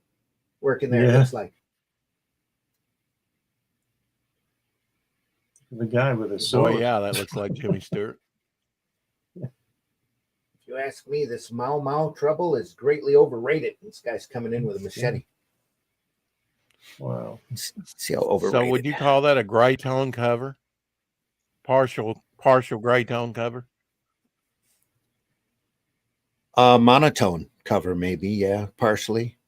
working there, it looks like. The guy with a sword. Boy, yeah, that looks like Jimmy Stewart. If you ask me, this Mau Mau trouble is greatly overrated. This guy's coming in with a machete. Wow. See how overrated. So would you call that a gray tone cover? Partial gray tone cover? Monotone cover, maybe, yeah, partially.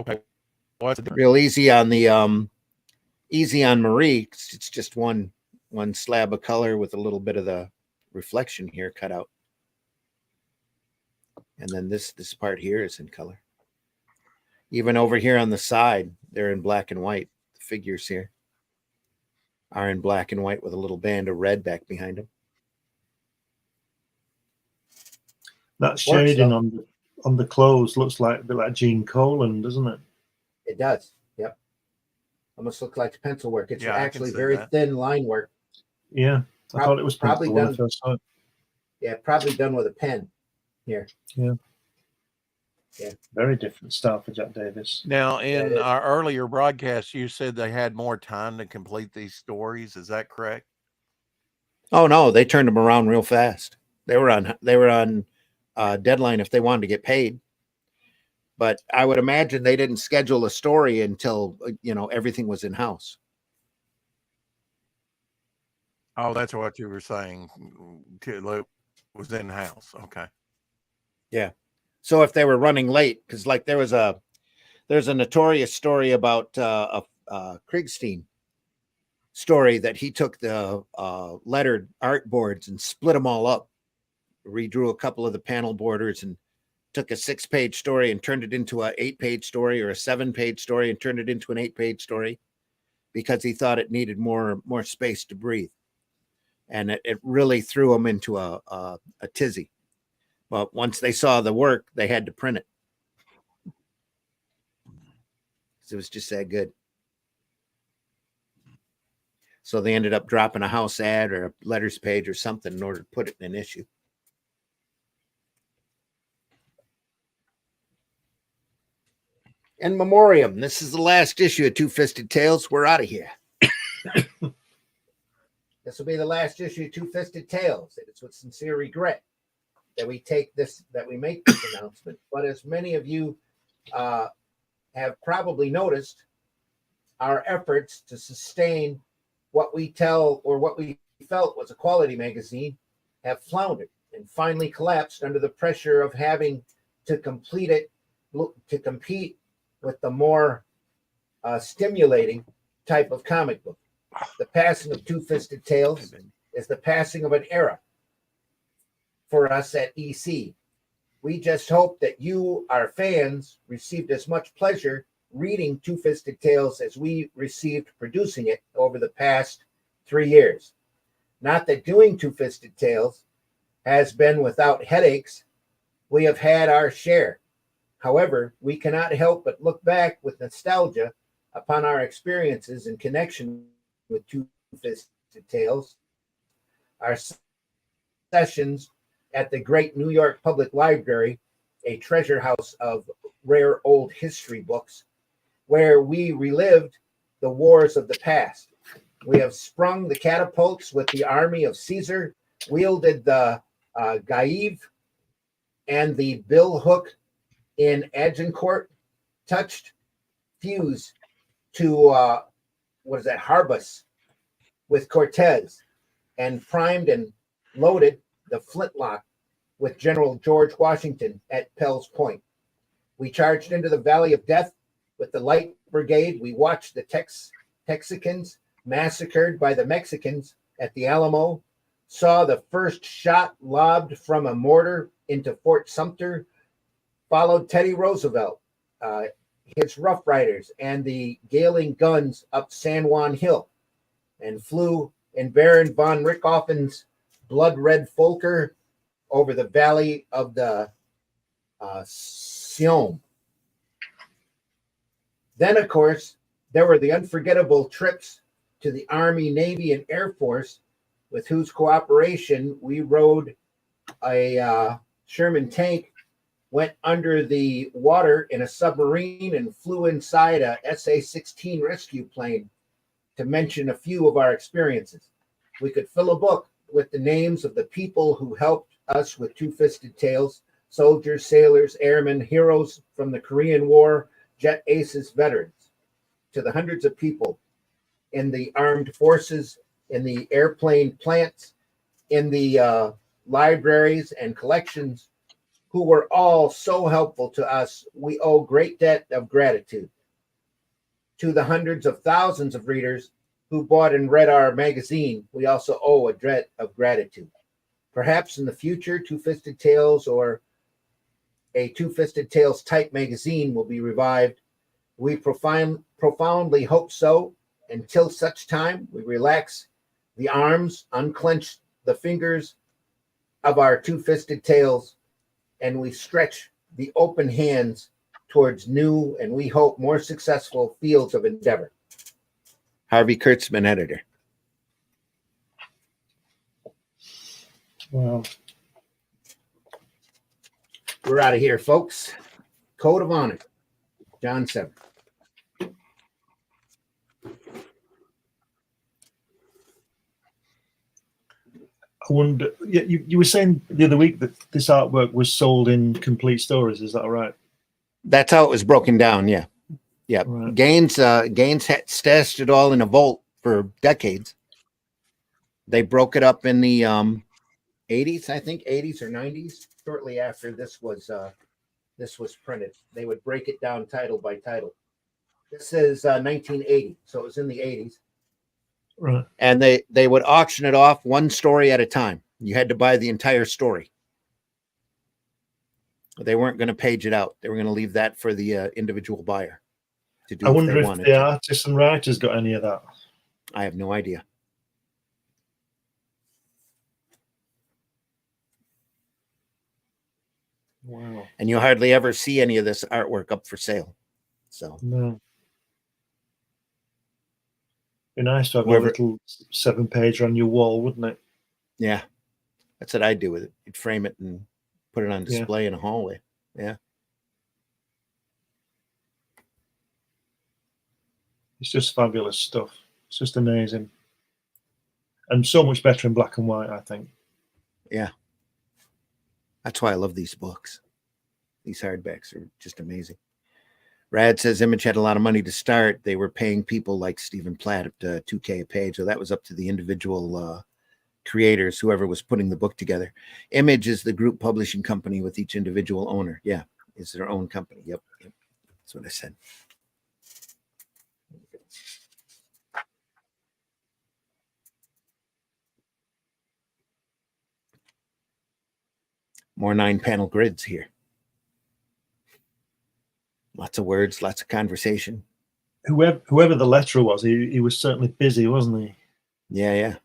Okay. What's the real easy on the easy on Marie. It's just one slab of color with a little bit of the reflection here cut out. And then this part here is in color. Even over here on the side, they're in black and white. The figures here are in black and white with a little band of red back behind them. That shading on the clothes looks like a bit like Gene Colan, doesn't it? It does. Yep. Almost looks like pencil work. It's actually very that. thin line work. Yeah. I thought it was probably when I done. first saw it. Yeah, probably done with a pen here. Yeah. Yeah. Very different style for Jack Davis. Now, in our earlier broadcast, you said they had more time to complete these stories. Is that correct? Oh no, they turned them around real fast. They were on deadline if they wanted to get paid. But I would imagine they didn't schedule a story until everything was in house. Oh, that's what you were saying. It was in house. Okay. Yeah. So if they were running late, because like there's a notorious story about a Kriegstein story that he took the lettered art boards and split them all up, redrew a couple of the panel borders and took a 6-page story and turned it into an 8-page story, or a 7-page story and turned it into an 8-page story, because he thought it needed more space to breathe. And it really threw him into a tizzy. But once they saw the work, they had to print it. It was just that good. So they ended up dropping a house ad or a letters page or something in order to put it in an issue. In memoriam, this is the last issue of Two-Fisted Tales. We're out of here. This will be the last issue of Two-Fisted Tales. It's with sincere regret that we make this announcement. But as many of you have probably noticed, our efforts to sustain what we tell, or what we felt was a quality magazine, have floundered and finally collapsed under the pressure of having to compete with the more stimulating type of comic book. The passing of Two-Fisted Tales is the passing of an era for us at EC. We just hope that you, our fans, received as much pleasure reading Two-Fisted Tales as we received producing it over the past 3 years. Not that doing Two-Fisted Tales has been without headaches. We have had our share. However, we cannot help but look back with nostalgia upon our experiences in connection with Two-Fisted Tales, our sessions at the Great New York Public Library, a treasure house of rare old history books, where we relived the wars of the past. We have sprung the catapults with the army of Caesar, wielded the Gaive and the billhook in Agincourt, touched fuse to Harbus with Cortez, and primed and loaded the flintlock with General George Washington at Pell's Point. We charged into the Valley of Death with the Light Brigade. We watched the Texicans massacred by the Mexicans at the Alamo, saw the first shot lobbed from a mortar into Fort Sumter, followed Teddy Roosevelt, his Rough Riders, and the Gailing guns up San Juan Hill, and flew in Baron von Richthofen's blood-red Fokker over the valley of the Somme. Then, of course, there were the unforgettable trips to the Army, Navy, and Air Force, with whose cooperation we rode a Sherman tank, went under the water in a submarine, and flew inside a SA-16 rescue plane, to mention a few of our experiences. We could fill a book with the names of the people who helped us with Two-Fisted Tales: soldiers, sailors, airmen, heroes from the Korean War, jet aces, veterans, to the hundreds of people in the armed forces, in the airplane plants, in the libraries and collections, who were all so helpful to us. We owe great debt of gratitude. To the hundreds of thousands of readers who bought and read our magazine, we also owe a debt of gratitude. Perhaps in the future, Two-Fisted Tales or a Two-Fisted Tales type magazine will be revived. We profoundly hope so. Until such time, we relax the arms, unclench the fingers of our Two-Fisted Tales, and we stretch the open hands towards new and, we hope, more successful fields of endeavor. Harvey Kurtzman, editor. Wow. We're out of here, folks. Code of honor, John Severin. I wonder, yeah, you were saying the other week that this artwork was sold in complete stories. Is that right? That's how it was broken down. Yeah. Yeah. Right. Gaines had stashed it all in a vault for decades. They broke it up in the 80s, I think 80s or 90s, shortly after this was printed. They would break it down title by title. This is 1980, so it was in the 80s. Right. And they would auction it off one story at a time. You had to buy the entire story. They weren't going to page it out. They were going to leave that for the individual buyer to do. I wonder if the artists and writers got any of that. I have no idea. Wow. And you hardly ever see any of this artwork up for sale. So no. Be nice to have a little 7-pager on your wall, wouldn't it? Yeah. That's what I'd do with it. You'd frame it and put it on display in a hallway. Yeah. It's just fabulous stuff. It's just amazing. And so much better in black and white, I think. Yeah. That's why I love these books. These hardbacks are just amazing. Rad says Image had a lot of money to start. They were paying people like Stephen Platt up to $2,000 a page. So that was up to the individual creators, whoever was putting the book together. Image is the group publishing company with each individual owner. Yeah, it's their own company. Yep. That's what I said. More 9-panel grids here. Lots of words, lots of conversation. Whoever the letterer was, he was certainly busy, wasn't he? Yeah.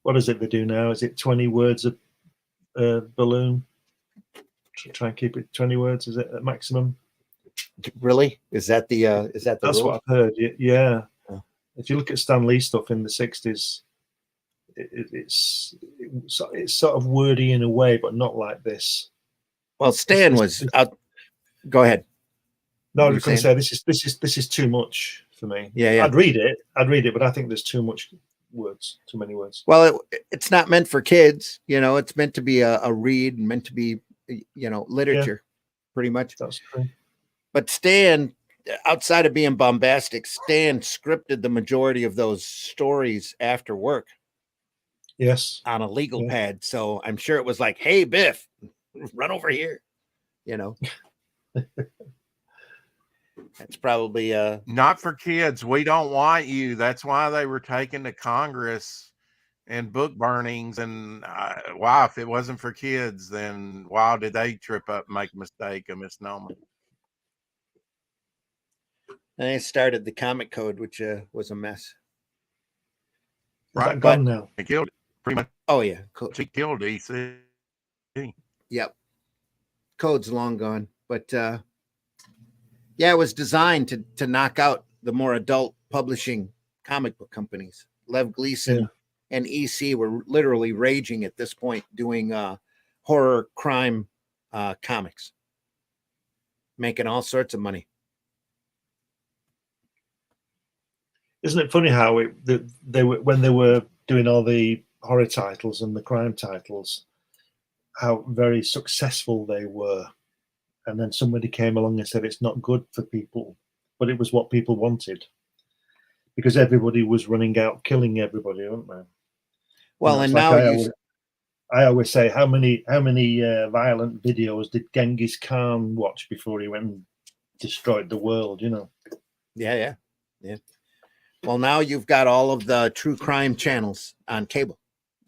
What is it they do now? Is it 20 words a balloon? Try and keep it 20 words. Is it at maximum? Really? Is that the That's rule? what I've heard. Yeah. Oh. If you look at Stan Lee stuff in the 60s, it's sort of wordy in a way, but not like this. Well, Stan was out. Go ahead. No, I was going to say this is too much for me. Yeah. I'd read it, but I think there's too many words. Well, it's not meant for kids. It's meant to be a read, meant to be literature, pretty much. That's true. But Stan, outside of being bombastic, Stan scripted the majority of those stories after work. Yes. On a legal pad. So I'm sure it was like, hey, Biff, run over here. That's probably not for kids. We don't want you. That's why they were taken to Congress and book burnings. And wow, if it wasn't for kids, then wow, did they trip up and make a mistake, a misnomer? And they started the comic code, which was a mess. Right, gone now. They killed it pretty much. Oh yeah, she killed EC. Yep, code's long gone, but it was designed to knock out the more adult publishing comic book companies. Lev Gleason and EC were literally raging at this point, doing horror crime comics, making all sorts of money. Isn't it funny how they were, when they were doing all the horror titles and the crime titles, how very successful they were, and then somebody came along and said it's not good for people, but it was what people wanted, because everybody was running out killing everybody, weren't they? Well, and now I always say, how many violent videos did Genghis Khan watch before he went and destroyed the world? Yeah. Well, now you've got all of the true crime channels on cable,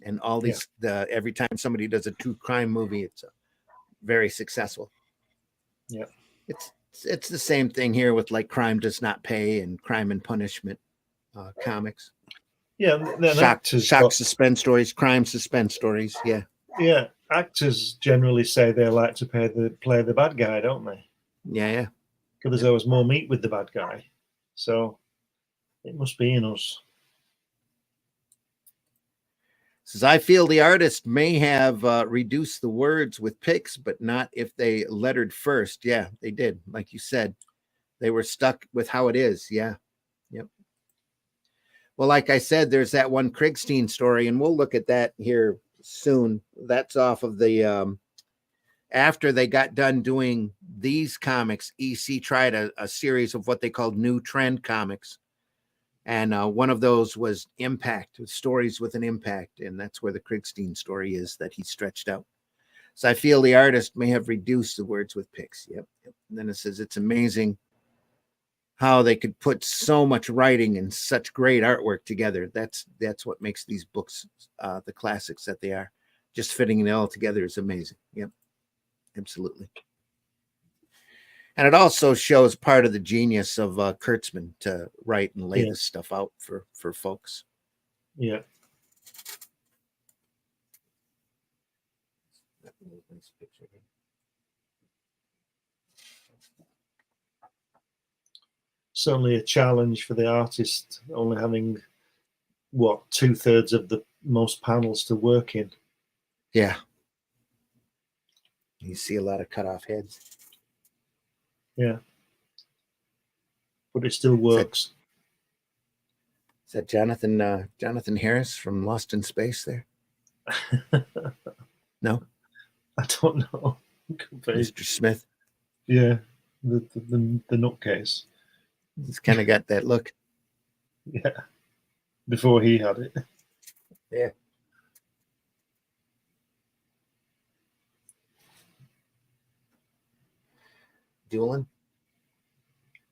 and all these. Every time somebody does a true crime movie, it's very successful. Yeah, it's the same thing here with like Crime Does Not Pay and Crime and Punishment comics. Yeah, shock suspense stories, crime suspense stories. Yeah. Actors generally say they like to play the bad guy, don't they? Yeah. Because there's always more meat with the bad guy, so it must be in us. Says, I feel the artist may have reduced the words with pics, but not if they lettered first. Yeah, they did. Like you said, they were stuck with how it is. Yeah. Yep. Well, like I said, there's that one Krigstein story, and we'll look at that here soon. That's off of the, after they got done doing these comics, EC tried a series of what they called new trend comics. And one of those was Impact, stories with an impact. And that's where the Krigstein story is that he stretched out. So I feel the artist may have reduced the words with pics. Yep. And then it says, it's amazing how they could put so much writing and such great artwork together. That's what makes these books the classics that they are. just fitting it all together is amazing. Yep, absolutely. And it also shows part of the genius of Kurtzman to write and lay this stuff out for folks. Yeah. Certainly a challenge for the artist, only having what 2/3 of the most panels to work in. Yeah. You see a lot of cut off heads. Yeah. But it still works. Is that Jonathan Harris from Lost in Space there? No? I don't know. Mr. Smith? Yeah. The nutcase. He's kind of got that look. Yeah. Before he had it. Yeah. Dueling.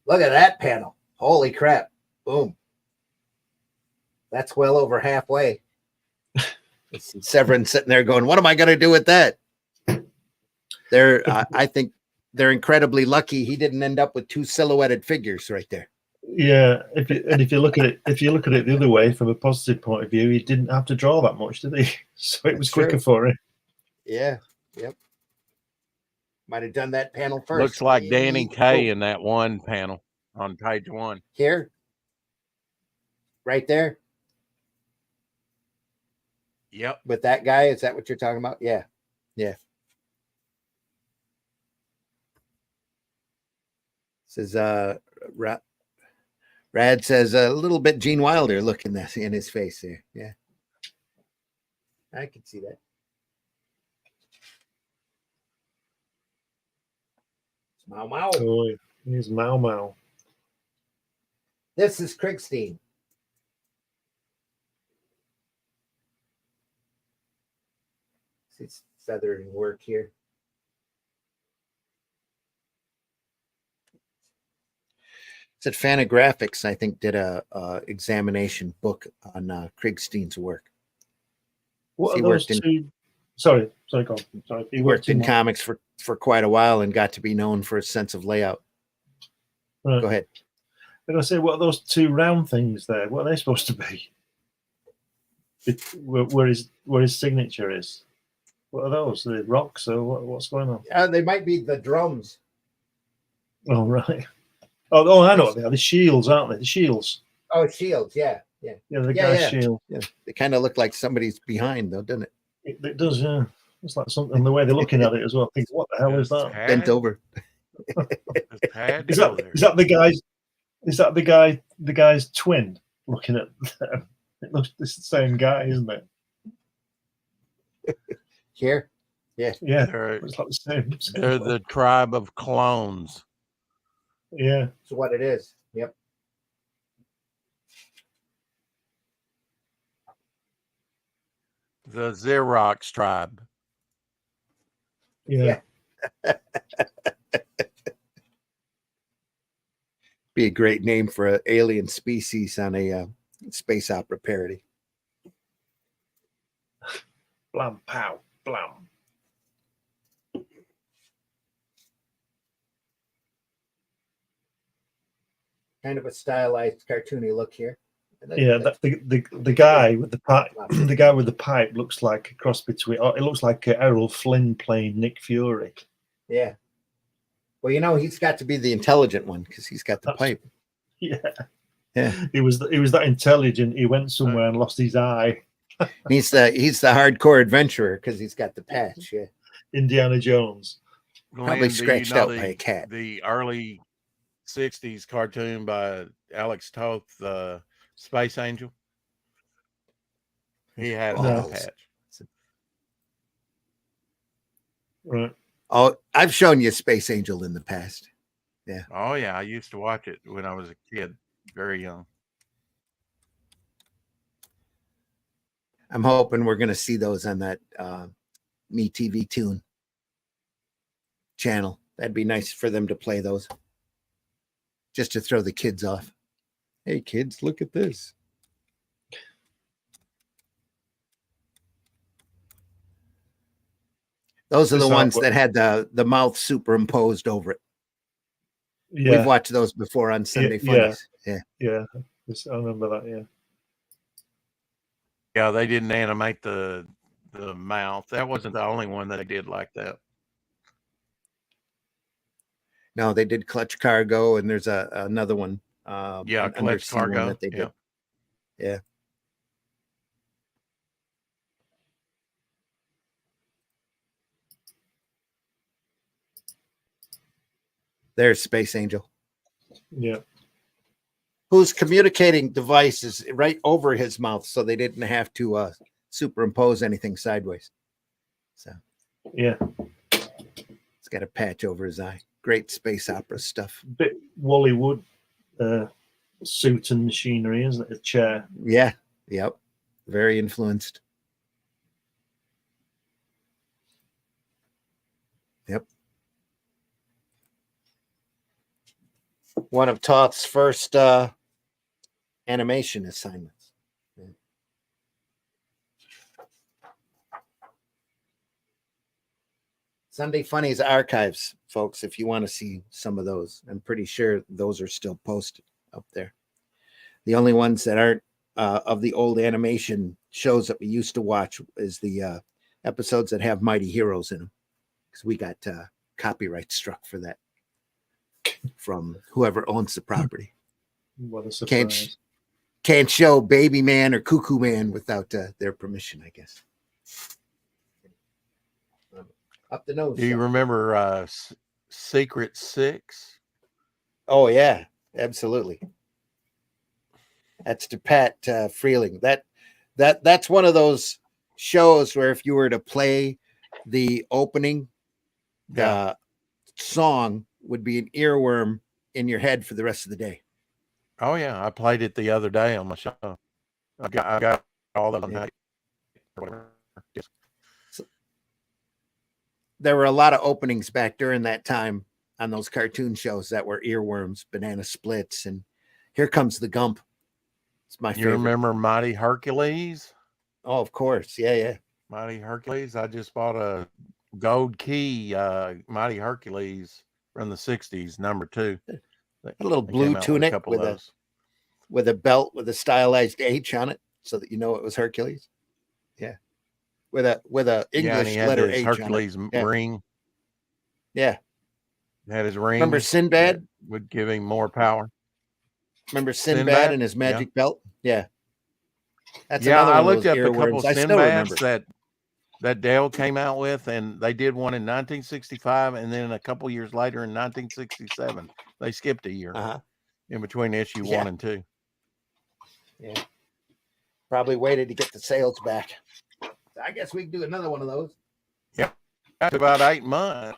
Look at that panel. Holy crap. Boom. That's well over halfway. Severin sitting there going, what am I going to do with that? I think they're incredibly lucky he didn't end up with two silhouetted figures right there. Yeah, if you look at it the other way from a positive point of view, he didn't have to draw that much, did he? So it was quicker for him. Yeah. Yep. Might have done that panel first. Looks like Danny Kaye in that one panel on page 1. Here, right there. Yep. With that guy, is that what you're talking about? Yeah. Yeah. Says Rad says a little bit Gene Wilder looking in his face there. Yeah. I can see that. It's Mau Mau. Oh, he's Mau Mau. This is Kriegstein. See Southern work here. Said Fantagraphics, I think, did a examination book on Kriegstein's work. What are those two? Sorry, go on. Sorry. He worked in comics for quite a while and got to be known for his sense of layout. Right. Go ahead. I'm going to say, what are those two round things there? What are they supposed to be? Where his signature is. What are those? Are they rocks or what's going on? They might be the drums. Oh, right. Oh, I know what they are. The shields, aren't they? The shields. Oh, shields, yeah. Yeah, the guy's shield. Yeah. They kind of look like somebody's behind, though, doesn't it? It does, yeah. It's like something, the way they're looking at it as well. I think, what the hell is that? Bent over. Is that the guy's twin looking at them? It looks it's the same guy, isn't it? Here? Yeah. Yeah. It's like the same they're the tribe of clones. Yeah. That's what it is. Yep. The Xerox tribe. Yeah. Be a great name for an alien species on a space opera parody. Blam, pow, blam. Kind of a stylized, cartoony look here. Yeah, the guy with the pipe. The guy with the pipe looks like a cross between. Oh, it looks like Errol Flynn playing Nick Fury. Yeah. Well, he's got to be the intelligent one because he's got the pipe. Yeah. Yeah. He was that intelligent. He went somewhere and lost his eye. he's the hardcore adventurer because he's got the patch. Yeah. Indiana Jones. Probably scratched out by a cat. The early 60s cartoon by Alex Toth, Space Angel. He had a patch. Right. Oh, I've shown you Space Angel in the past. Yeah. Oh yeah, I used to watch it when I was a kid, very young. I'm hoping we're going to see those on that Me TV Tune channel. That'd be nice for them to play those, just to throw the kids off. Hey kids, look at this. Those are the ones that had the mouth superimposed over it. Yeah. We've watched those before on Sunday Funnies. Yeah. I remember that. Yeah. Yeah, they didn't animate the mouth. That wasn't the only one that they did like that. No, they did Clutch Cargo, and there's another one. Yeah, Clutch Cargo one that they did. Yeah. There's Space Angel. Yeah. Whose communicating device is right over his mouth, so they didn't have to superimpose anything sideways. So yeah, it's got a patch over his eye. Great space opera stuff. Bit Wally Wood suit and machinery, isn't it? A chair. Yeah. Yep. Very influenced. Yep. One of Toth's first animation assignments. Yeah. Sunday Funnies archives, folks, if you want to see some of those. I'm pretty sure those are still posted up there. The only ones that aren't of the old animation shows that we used to watch is the episodes that have Mighty Heroes in them, because we got copyright struck for that from whoever owns the property. What a surprise. Can't show Baby Man or Cuckoo Man without their permission, I guess. Up the nose. Do you remember Secret Six? Oh yeah, absolutely. That's to Pat Freeling. That's one of those shows where if you were to play the opening song, would be an earworm in your head for the rest of the day. Oh yeah, I played it the other day on my show. I got all of them. Yes. So, there were a lot of openings back during that time on those cartoon shows that were earworms, banana splits, and Here Comes the Gump. It's my favorite. You remember Mighty Hercules? Oh, of course. Yeah. Mighty Hercules. I just bought a gold key Mighty Hercules from the 60s, number 2. A little blue tunic with a belt with a stylized H on it, so that you know it was Hercules. Yeah, with a English letter H Hercules on it. ring. Yeah, had his ring. Remember Sinbad? Would give him more power. Remember Sinbad and his magic belt? Yeah, that's another one I of looked those up a couple earworms. Sinbads that Dale came out with, and they did one in 1965, and then a couple years later in 1967. They skipped a year in between issue 1 and 2. Yeah, probably waited to get the sales back. I guess we can do another one of those. Yeah, after about 8 months.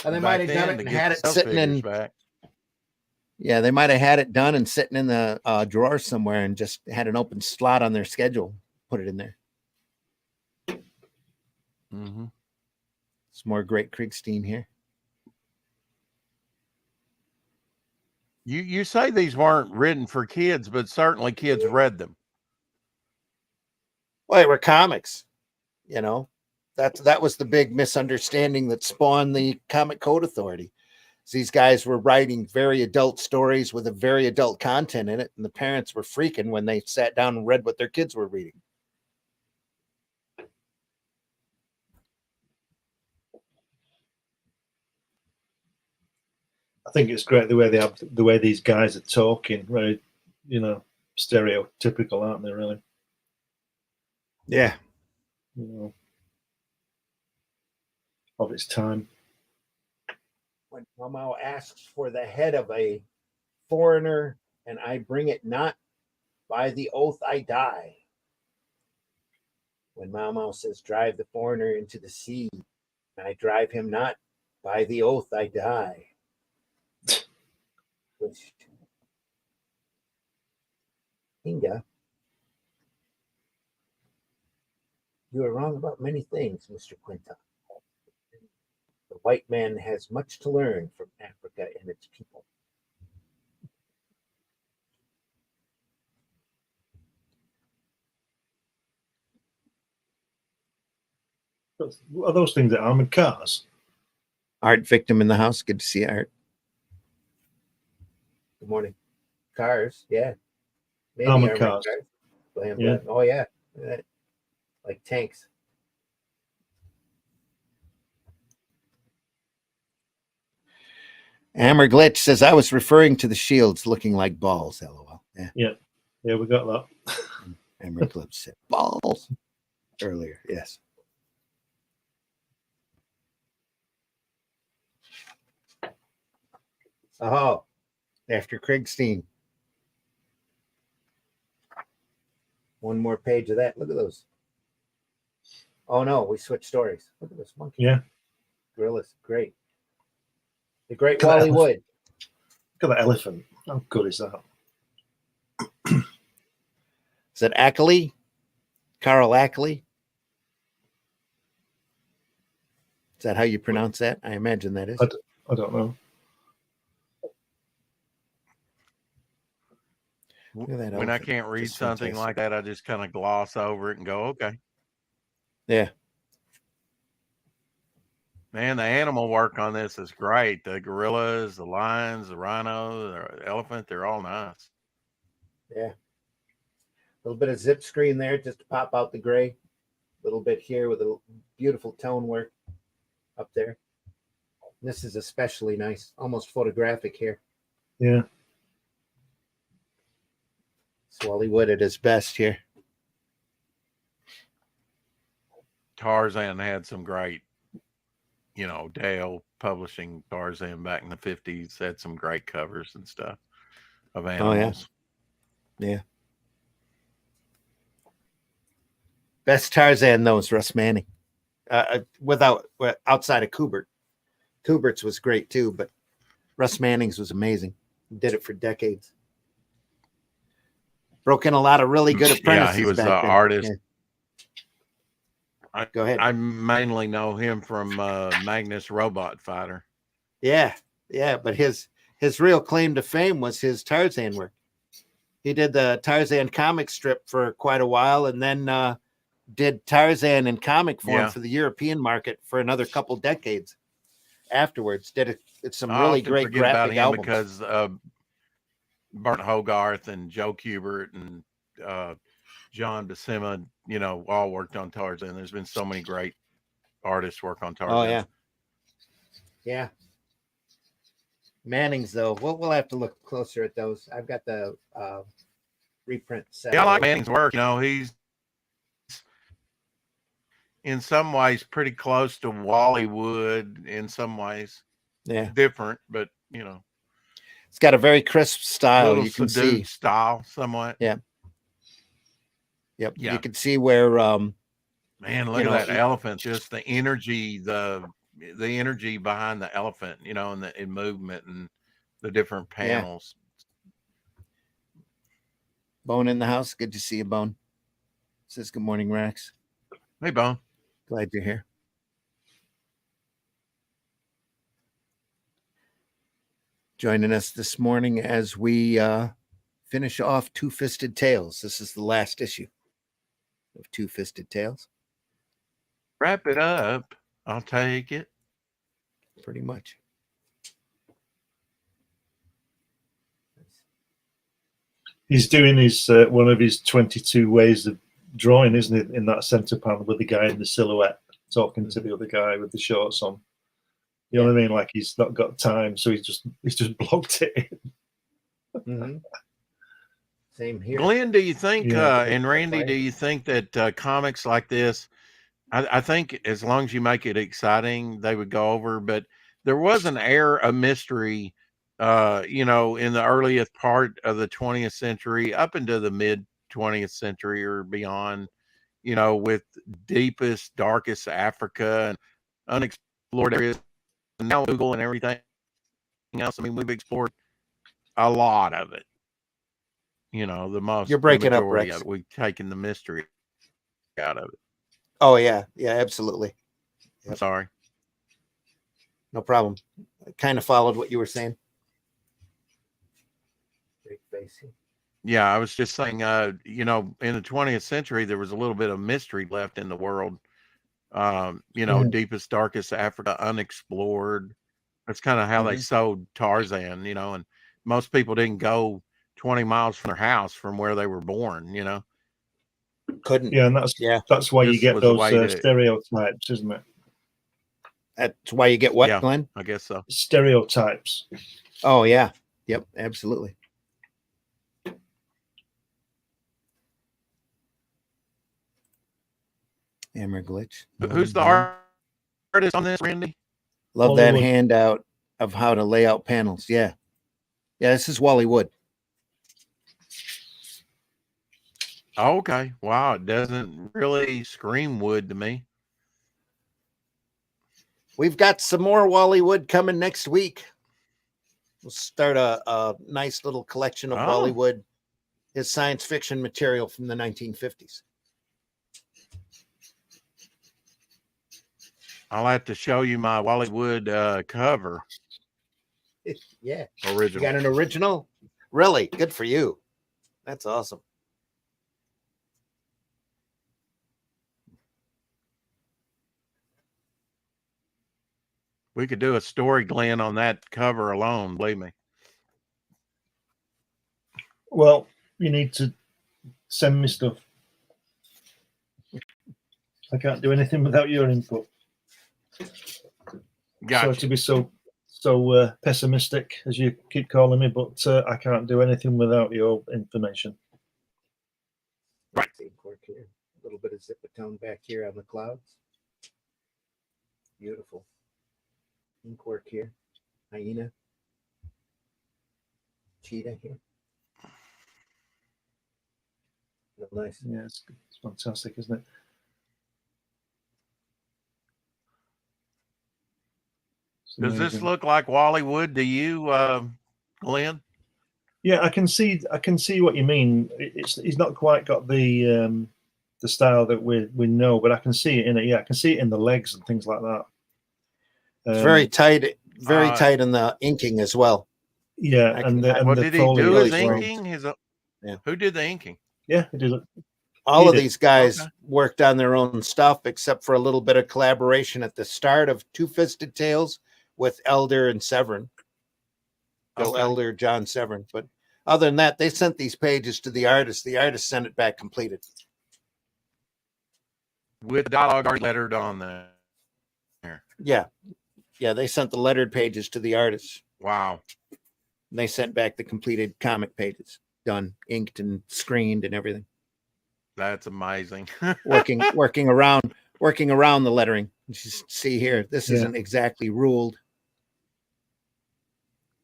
And they might have done it and had it sitting in. Yeah, they might have had it done and sitting in the drawer somewhere, and just had an open slot on their schedule. Put it in there. Mm-hmm. Some more Great Kriegstein here. You say these weren't written for kids, but certainly kids read them. Well, they were comics. You know, that was the big misunderstanding that spawned the Comic Code Authority. These guys were writing very adult stories with a very adult content in it, and the parents were freaking when they sat down and read what their kids were reading. I think it's great the way these guys are talking, very, stereotypical, aren't they? Really? Yeah. Of its time. When Mau asks for the head of a foreigner, and I bring it not, by the oath I die. When Mau says, drive the foreigner into the sea, and I drive him not, by the oath I die. Which, Inga, you are wrong about many things, Mr. Quinta. The white man has much to learn from Africa and its people. Are those things that armored cars? Art Victim in the house. Good to see you, Art. Good morning. Cars, yeah. Maybe Armored cars. Yeah. Oh yeah, like tanks. Hammer Glitch says I was referring to the shields looking like balls. LOL. Yeah, we got that. Hammer Glitch said balls earlier. Yes. Oh, after Kriegstein. One more page of that. Look at those. Oh no, we switched stories. Look at this monkey. Yeah. Gorillas. Great. The Great Wally Wood. Look at that elephant. How good is that? Is that Ackley? Carl Ackley? Is that how you pronounce that? I imagine that is. I don't know. When I can't read something like that, I just kind of gloss over it and go, okay. Yeah. Man, the animal work on this is great. The gorillas, the lions, the rhino, the elephant, they're all nice. Yeah. A little bit of zip screen there just to pop out the gray. A little bit here with a beautiful tone work up there. This is especially nice, almost photographic here. Yeah. Wally Wood at his best here. Tarzan had some great, Dale publishing Tarzan back in the 50s had some great covers and stuff of animals. Oh, yeah. Best Tarzan though is Russ Manning. Outside of Kubert. Kubert's was great too, but Russ Manning's was amazing. He did it for decades. Broke in a lot of really good apprentices. Yeah, he was an artist. Yeah. Go ahead. I mainly know him from Magnus Robot Fighter. Yeah, but his real claim to fame was his Tarzan work. He did the Tarzan comic strip for quite a while, and then did Tarzan in comic form for the European market for another couple decades afterwards. It's some really great graphic albums. Because Bart Hogarth and Joe Kubert and John Buscema, all worked on Tarzan. There's been so many great artists work on Tarzan. Oh yeah. Yeah. Manning's though, we'll have to look closer at those. I've got the reprint set. Yeah, I like Manning's work. He's in some ways pretty close to Wally Wood. In some ways, different, but it's got a very crisp style. You can see style somewhat. Yeah. Yep. Yeah. You can see where man, look at that elephant, just the energy, the energy behind the elephant, and the movement and the different panels. Yeah. Bone in the house. Good to see you, Bone. Says good morning, Rex. Hey, Bone. Glad you're here. Joining us this morning as we finish off Two-Fisted Tales. This is the last issue of Two-Fisted Tales. Wrap it up. I'll take it. Pretty much. He's doing his one of his 22 ways of drawing, isn't it? In that center panel with the guy in the silhouette talking to the other guy with the shorts on. You know what I mean? Like he's not got time, so he's just blocked it in. Mm-hmm. Same here. Glenn, do you think, and Randy, do you think that comics like this, I think as long as you make it exciting, they would go over, but there was an air of mystery, in the earliest part of the 20th century up into the mid 20th century or beyond, with deepest, darkest Africa and unexplored areas, and now Google and everything else. I mean, we've explored a lot of it. The most. You're breaking up, Rex. We've taken the mystery out of it. Oh yeah, absolutely. Yep. I'm sorry. No problem. I kind of followed what you were saying. Great facing. Yeah, I was just saying, in the 20th century, there was a little bit of mystery left in the world, Deepest, darkest Africa, unexplored. That's kind of how they sold Tarzan, and most people didn't go 20 miles from their house from where they were born, Couldn't. Yeah, and that's why you get those stereotypes, isn't it? That's why you get what, Yeah, Glenn? I guess so. Stereotypes. Oh, yeah. Yep, absolutely. Hammer glitch. Who's the artist on this, Randy? Love that handout of how to lay out panels. Yeah. Yeah, this is Wally Wood. Okay. Wow, it doesn't really scream wood to me. We've got some more Wally Wood coming next week. We'll start a nice little collection of Wally Wood, his science fiction material from the 1950s. I'll have to show you my Wally Wood cover. Yeah. Original. You got an original? Really? Good for you. That's awesome. We could do a story, Glenn, on that cover alone, believe me. Well, you need to send me stuff. I can't do anything without your input. Gotcha. So to be so pessimistic as you keep calling me, but I can't do anything without your information. Right. A little bit of zipatone back here on the clouds. Beautiful. Ink work here. Hyena. Cheetah here. Nice. Yeah, it's fantastic, isn't it? Does this look like Wally Wood to you, Glenn? Yeah, I can see what you mean. He's not quite got the style that we know, but I can see it in it. Yeah, I can see it in the legs and things like that. It's very tight in the inking as well. Yeah, what did he do? His inking? Who did the inking? Yeah, he did. All of these guys worked on their own stuff, except for a little bit of collaboration at the start of Two-Fisted Tales with Elder and Severin. Bill Elder, John Severin. But other than that, they sent these pages to the artist. The artist sent it back completed. With the dialogue already lettered on there. Yeah. Yeah, they sent the lettered pages to the artist. Wow. They sent back the completed comic pages, done, inked and screened and everything. That's amazing. working around the lettering. You see here, this isn't exactly ruled.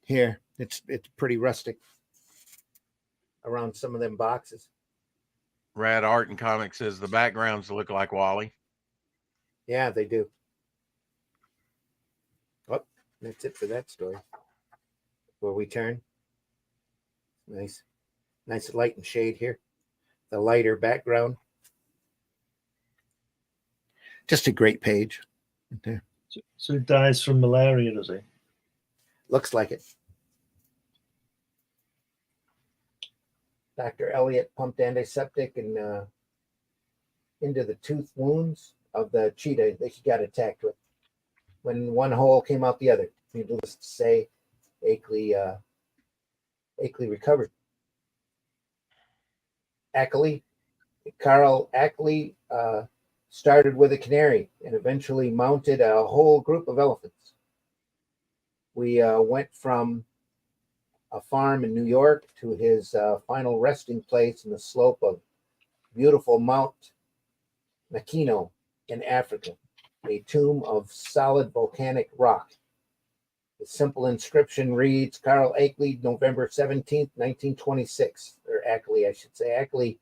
Here, it's pretty rustic around some of them boxes. Rad Art and Comics says the backgrounds look like Wally. Yeah, they do. Oh, that's it for that story. Where we turn. Nice light and shade here. The lighter background. Just a great page. Right there. So he dies from malaria, does he? Looks like it. Dr. Elliott pumped antiseptic and into the tooth wounds of the cheetah that he got attacked with. When one hole came out the other, needless to say, Akeley recovered. Carl Ackley started with a canary and eventually mounted a whole group of elephants. We went from a farm in New York to his final resting place in the slope of beautiful Mount Nakino in Africa, a tomb of solid volcanic rock. The simple inscription reads, Carl Ackley, November 17th, 1926, or Ackley, I should say. Ackley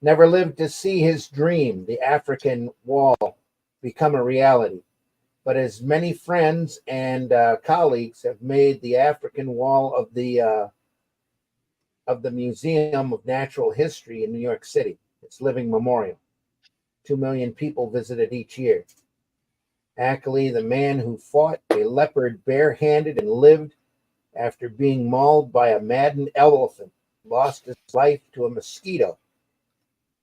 never lived to see his dream, the African wall, become a reality. But as many friends and colleagues have made the African wall of the Museum of Natural History in New York City, its living memorial. 2 million people visit it each year. Ackley, the man who fought a leopard barehanded and lived after being mauled by a maddened elephant, lost his life to a mosquito.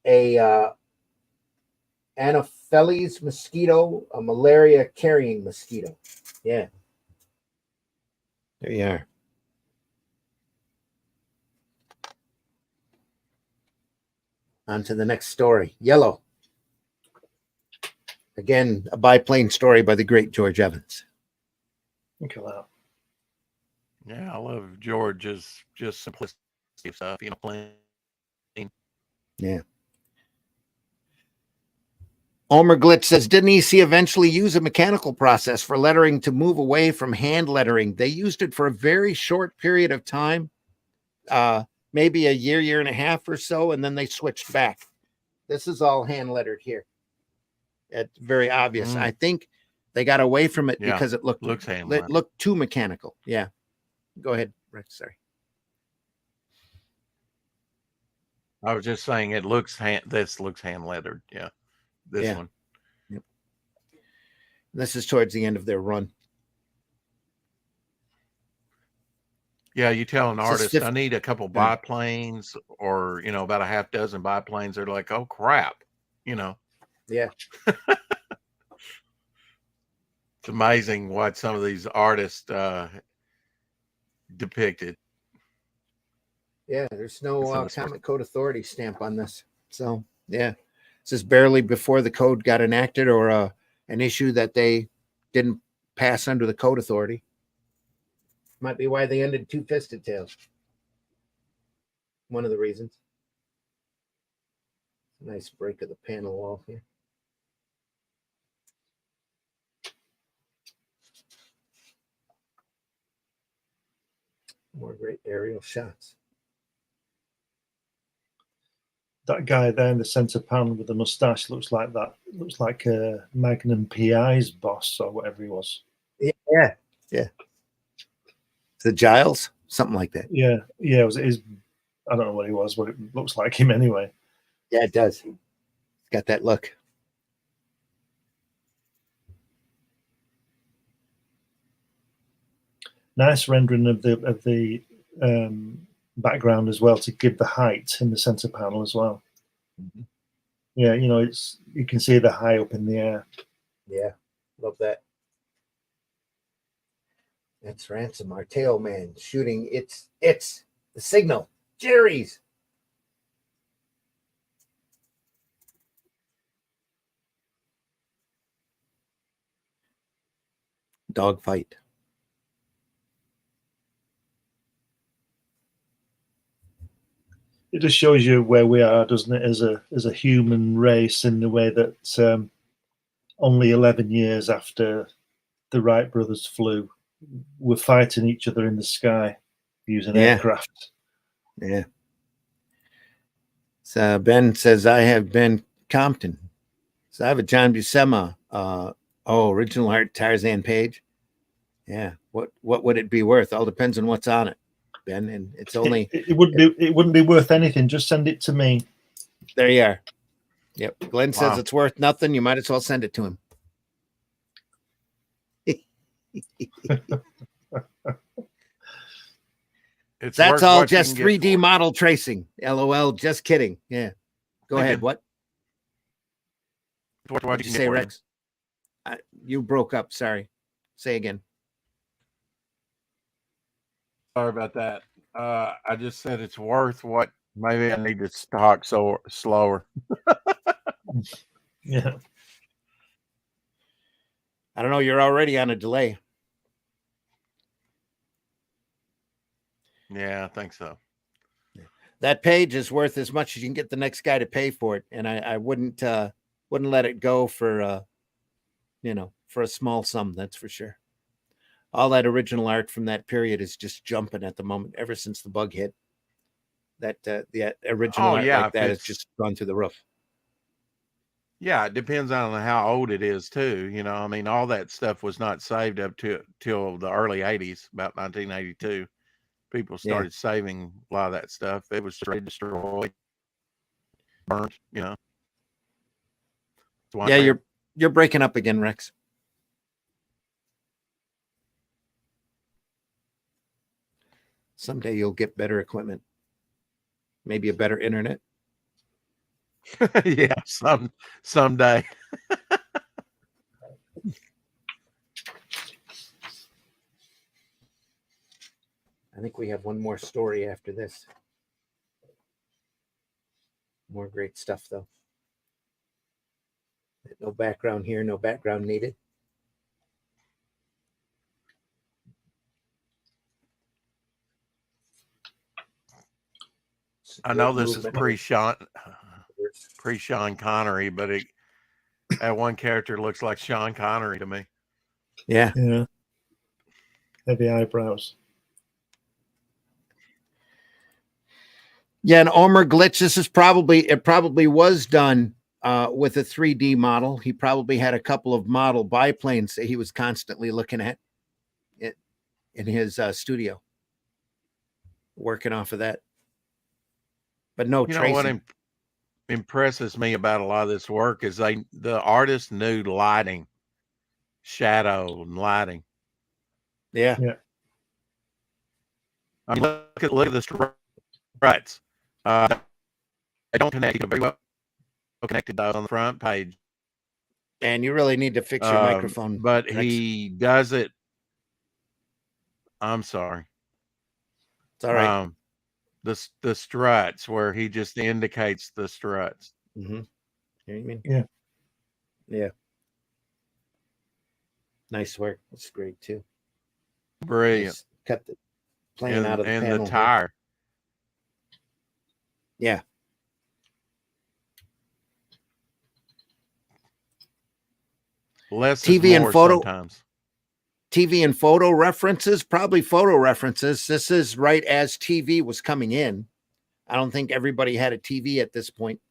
A Anopheles mosquito, a malaria carrying mosquito. Yeah. There you are. On to the next story. Yellow. Again, a biplane story by the great George Evans. Look at that. Yeah, I love George's just simplicity of stuff, plain. Yeah. Omer Glitch says, didn't EC eventually use a mechanical process for lettering to move away from hand lettering? They used it for a very short period of time, maybe a year and a half or so, and then they switched back. This is all hand lettered here. It's very obvious. I think they got away from it because it looked too mechanical. Yeah. Go ahead, Rick. Sorry. I was just saying this looks hand lettered. Yeah. This one. Yep. This is towards the end of their run. Yeah, you tell an artist, I need a couple biplanes or, about a half dozen biplanes. They're like, oh, crap, Yeah. It's amazing what some of these artists depicted. Yeah, there's no Comic Code Authority stamp on this. So, yeah. This is barely before the code got enacted or an issue that they didn't pass under the Code Authority. Might be why they ended Two-Fisted Tales. One of the reasons. Nice break of the panel wall here. More great aerial shots. That guy there in the center panel with the mustache looks like Magnum PI's boss or whatever he was. Yeah. The Giles, something like that. Yeah. It was. I don't know what he was, but it looks like him anyway. Yeah, it does. It's got that look. Nice rendering of the background as well to give the height in the center panel as well. Mm-hmm. Yeah, you can see the high up in the air. Yeah, love that. That's Ransom, our tail man, shooting it's the signal. Jerry's. Dogfight. It just shows you where we are, doesn't it, as a human race, in the way that only 11 years after the Wright brothers flew, we're fighting each other in the sky using aircraft. Yeah. So Ben says, I have Ben Compton. So I have a John Buscema, original art Tarzan page. Yeah. What would it be worth? All depends on what's on it, Ben. And it's only it wouldn't be worth anything. Just send it to me. There you are. Yep. Glenn says it's worth nothing. You might as well send it to him. That's all just 3D model tracing. LOL. Just kidding. Yeah. Go ahead. What? What did you say, Rex? You broke up. Sorry. Say again. Sorry about that. I just said it's worth what. Maybe I need to talk slower. Yeah. I don't know. You're already on a delay. Yeah, I think so. That page is worth as much as you can get the next guy to pay for it, and I wouldn't let it go for for a small sum. That's for sure. All that original art from that period is just jumping at the moment. Ever since the bug hit, the original art like that has just gone through the roof. Yeah, it depends on how old it is too. I mean, all that stuff was not saved up till the early '80s, about 1982. People started saving a lot of that stuff. It was straight destroyed, burned. Yeah, you're breaking up again, Rex. Someday you'll get better equipment, maybe a better internet. Yeah, someday. I think we have one more story after this. More great stuff, though. No background here, no background needed. I know this is pre-Sean Connery, but that one character looks like Sean Connery to me. Yeah. Yeah. Heavy eyebrows. Yeah, and Omer Glitch, it probably was done with a 3D model. He probably had a couple of model biplanes that he was constantly looking at it in his studio, working off of that. But no tracing. Know what impresses me about a lot of this work is the artist knew lighting, shadow, and lighting. Yeah. Yeah. I mean, look at the struts. They don't connect very well connected on the front page. And you really need to fix your microphone. But Rex. He does it. I'm sorry. It's all right. The struts where he just indicates the struts. Mm-hmm. You know what I mean? Yeah. Yeah. Nice work. That's great too. Brilliant. Just cut the plane out of the panel. And the tire. Yeah. Less TV and and photo sometimes. TV and photo references, probably photo references. This is right as TV was coming in. I don't think everybody had a TV at this point.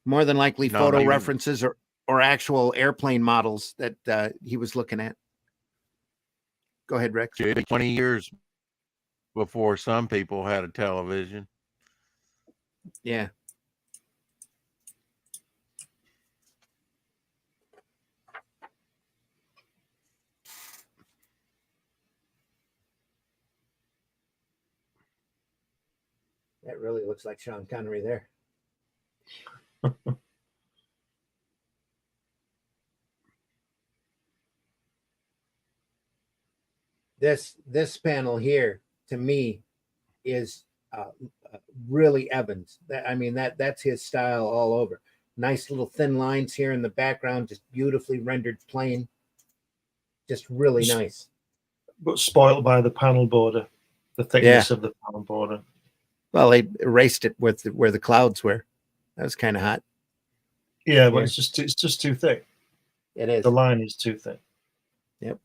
More than likely photo references or actual airplane models that he was looking at. Go ahead, Rex. 20 years before some people had a television. Yeah. That really looks like Sean Connery there. This panel here, to me, is really Evans. That's his style all over. Nice little thin lines here in the background, just beautifully rendered plane. Just really nice. But spoiled by the panel border, the thickness of the panel border. Well, they erased it with where the clouds were. That was kind of hot. Yeah, but it's just too thick. It is. The line is too thick. Yep.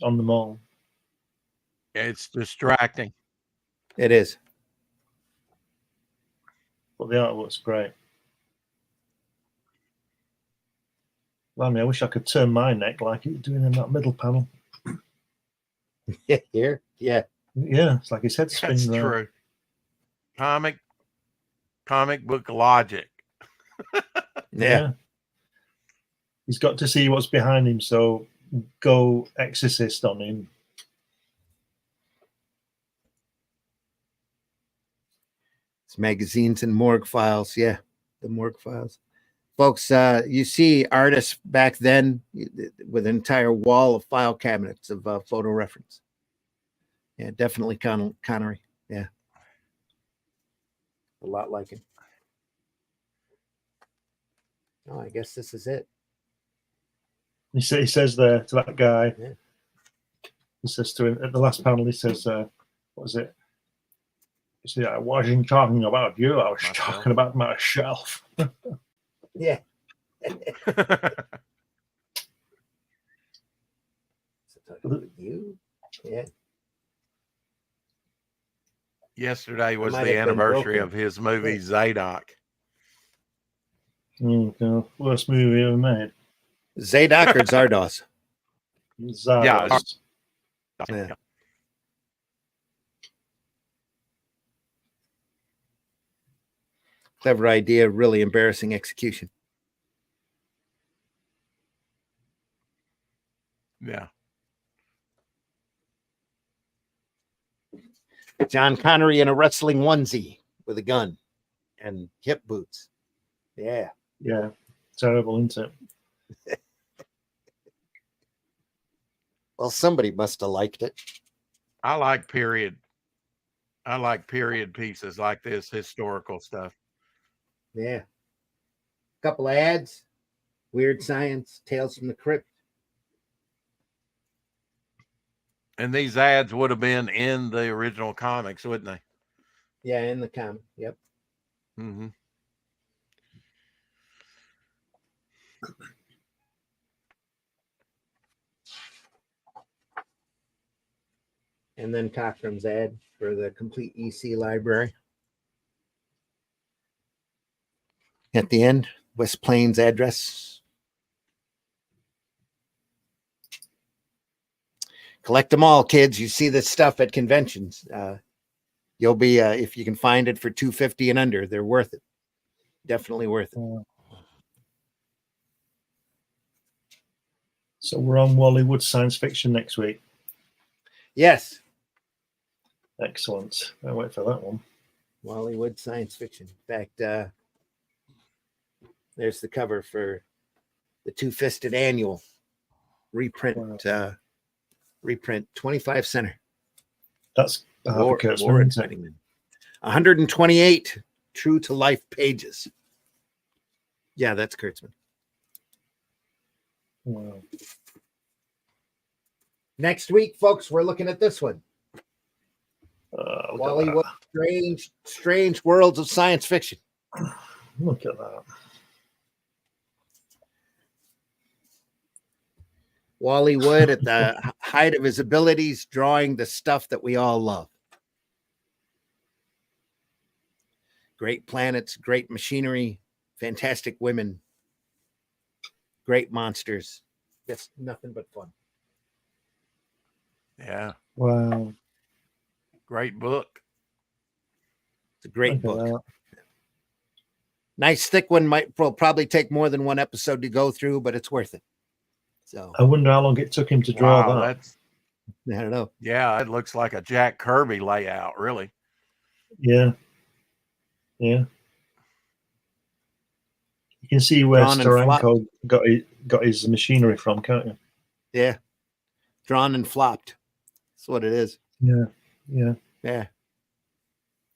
On the mall. It's distracting. It is. But the artwork's great. Well, I mean, I wish I could turn my neck like it was doing in that middle panel. Here? Yeah. Yeah, it's like his head spinning. That's true. Comic book logic. Yeah. He's got to see what's behind him, so go Exorcist on him. It's magazines and morgue files. Yeah, the morgue files. Folks, you see artists back then with an entire wall of file cabinets of photo reference. Yeah, definitely Connery. Yeah. A lot like him. Oh, I guess this is it. He says there to that guy, he says to him at the last panel, he says, what was it? He said, I wasn't talking about you, I was talking about myself. Yeah. You? Yeah. Yesterday was the anniversary of his movie Zadok. Oh, God. Worst movie ever made. Zadok or Zardoz? Zardoz. Yeah. Clever idea, really embarrassing execution. Yeah. John Connery in a wrestling onesie with a gun and hip boots. Yeah. Yeah. Terrible, isn't it? Well, somebody must have liked it. I like period pieces like this, historical stuff. Yeah. Couple of ads. Weird Science, Tales from the Crypt. And these ads would have been in the original comics, wouldn't they? Yeah, in the comic. Yep. Mm-hmm. And then Cochrane's ad for the complete EC library. At the end, West Plains address. Collect them all, kids. You see this stuff at conventions. You'll be if you can find it for $250 and under, they're worth it. Definitely worth it. So we're on Wally Wood science fiction next week. Yes. Excellent. I'll wait for that one. Wally Wood science fiction. In fact, there's the cover for the Two-Fisted Annual reprint. Wow. Reprint 25 center. That's Kurtzman, isn't it? 128 true to life pages. Yeah, that's Kurtzman. Wow. Next week, folks, we're looking at this one. Wally Wood, Strange Worlds of Science Fiction. Look at that. Wally Wood at the height of his abilities, drawing the stuff that we all love. Great planets, great machinery, fantastic women, great monsters. Just nothing but fun. Yeah. Wow. Great book. It's a great book. Nice thick one. Will probably take more than one episode to go through, but it's worth it. So I wonder how long it took him to draw that. I don't know. Yeah, it looks like a Jack Kirby layout, really. Yeah. Yeah. You can see where Steranko got his machinery from, can't you? Yeah. Drawn and flopped. That's what it is. Yeah. Yeah. Yeah.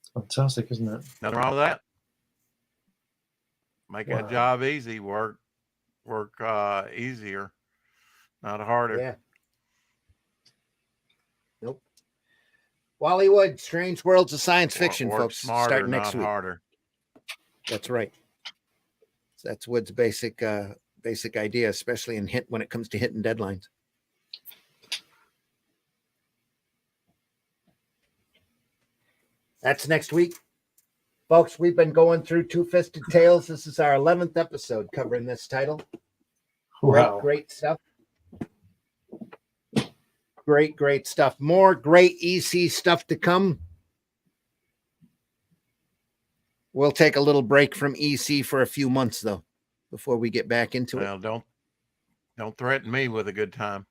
It's fantastic, isn't it? Nothing wrong with that. Make that job easy. Work easier, not harder. Yeah. Nope. Wally Wood, Strange Worlds of Science Fiction, folks. Smarter, starting next week. Harder. That's right. That's Wood's basic idea, especially when it comes to hitting deadlines. That's next week. Folks, we've been going through Two-Fisted Tales. This is our 11th episode covering this title. Wow. Great stuff. Great stuff. More great EC stuff to come. We'll take a little break from EC for a few months, though, before we get back into it. Well, don't threaten me with a good time.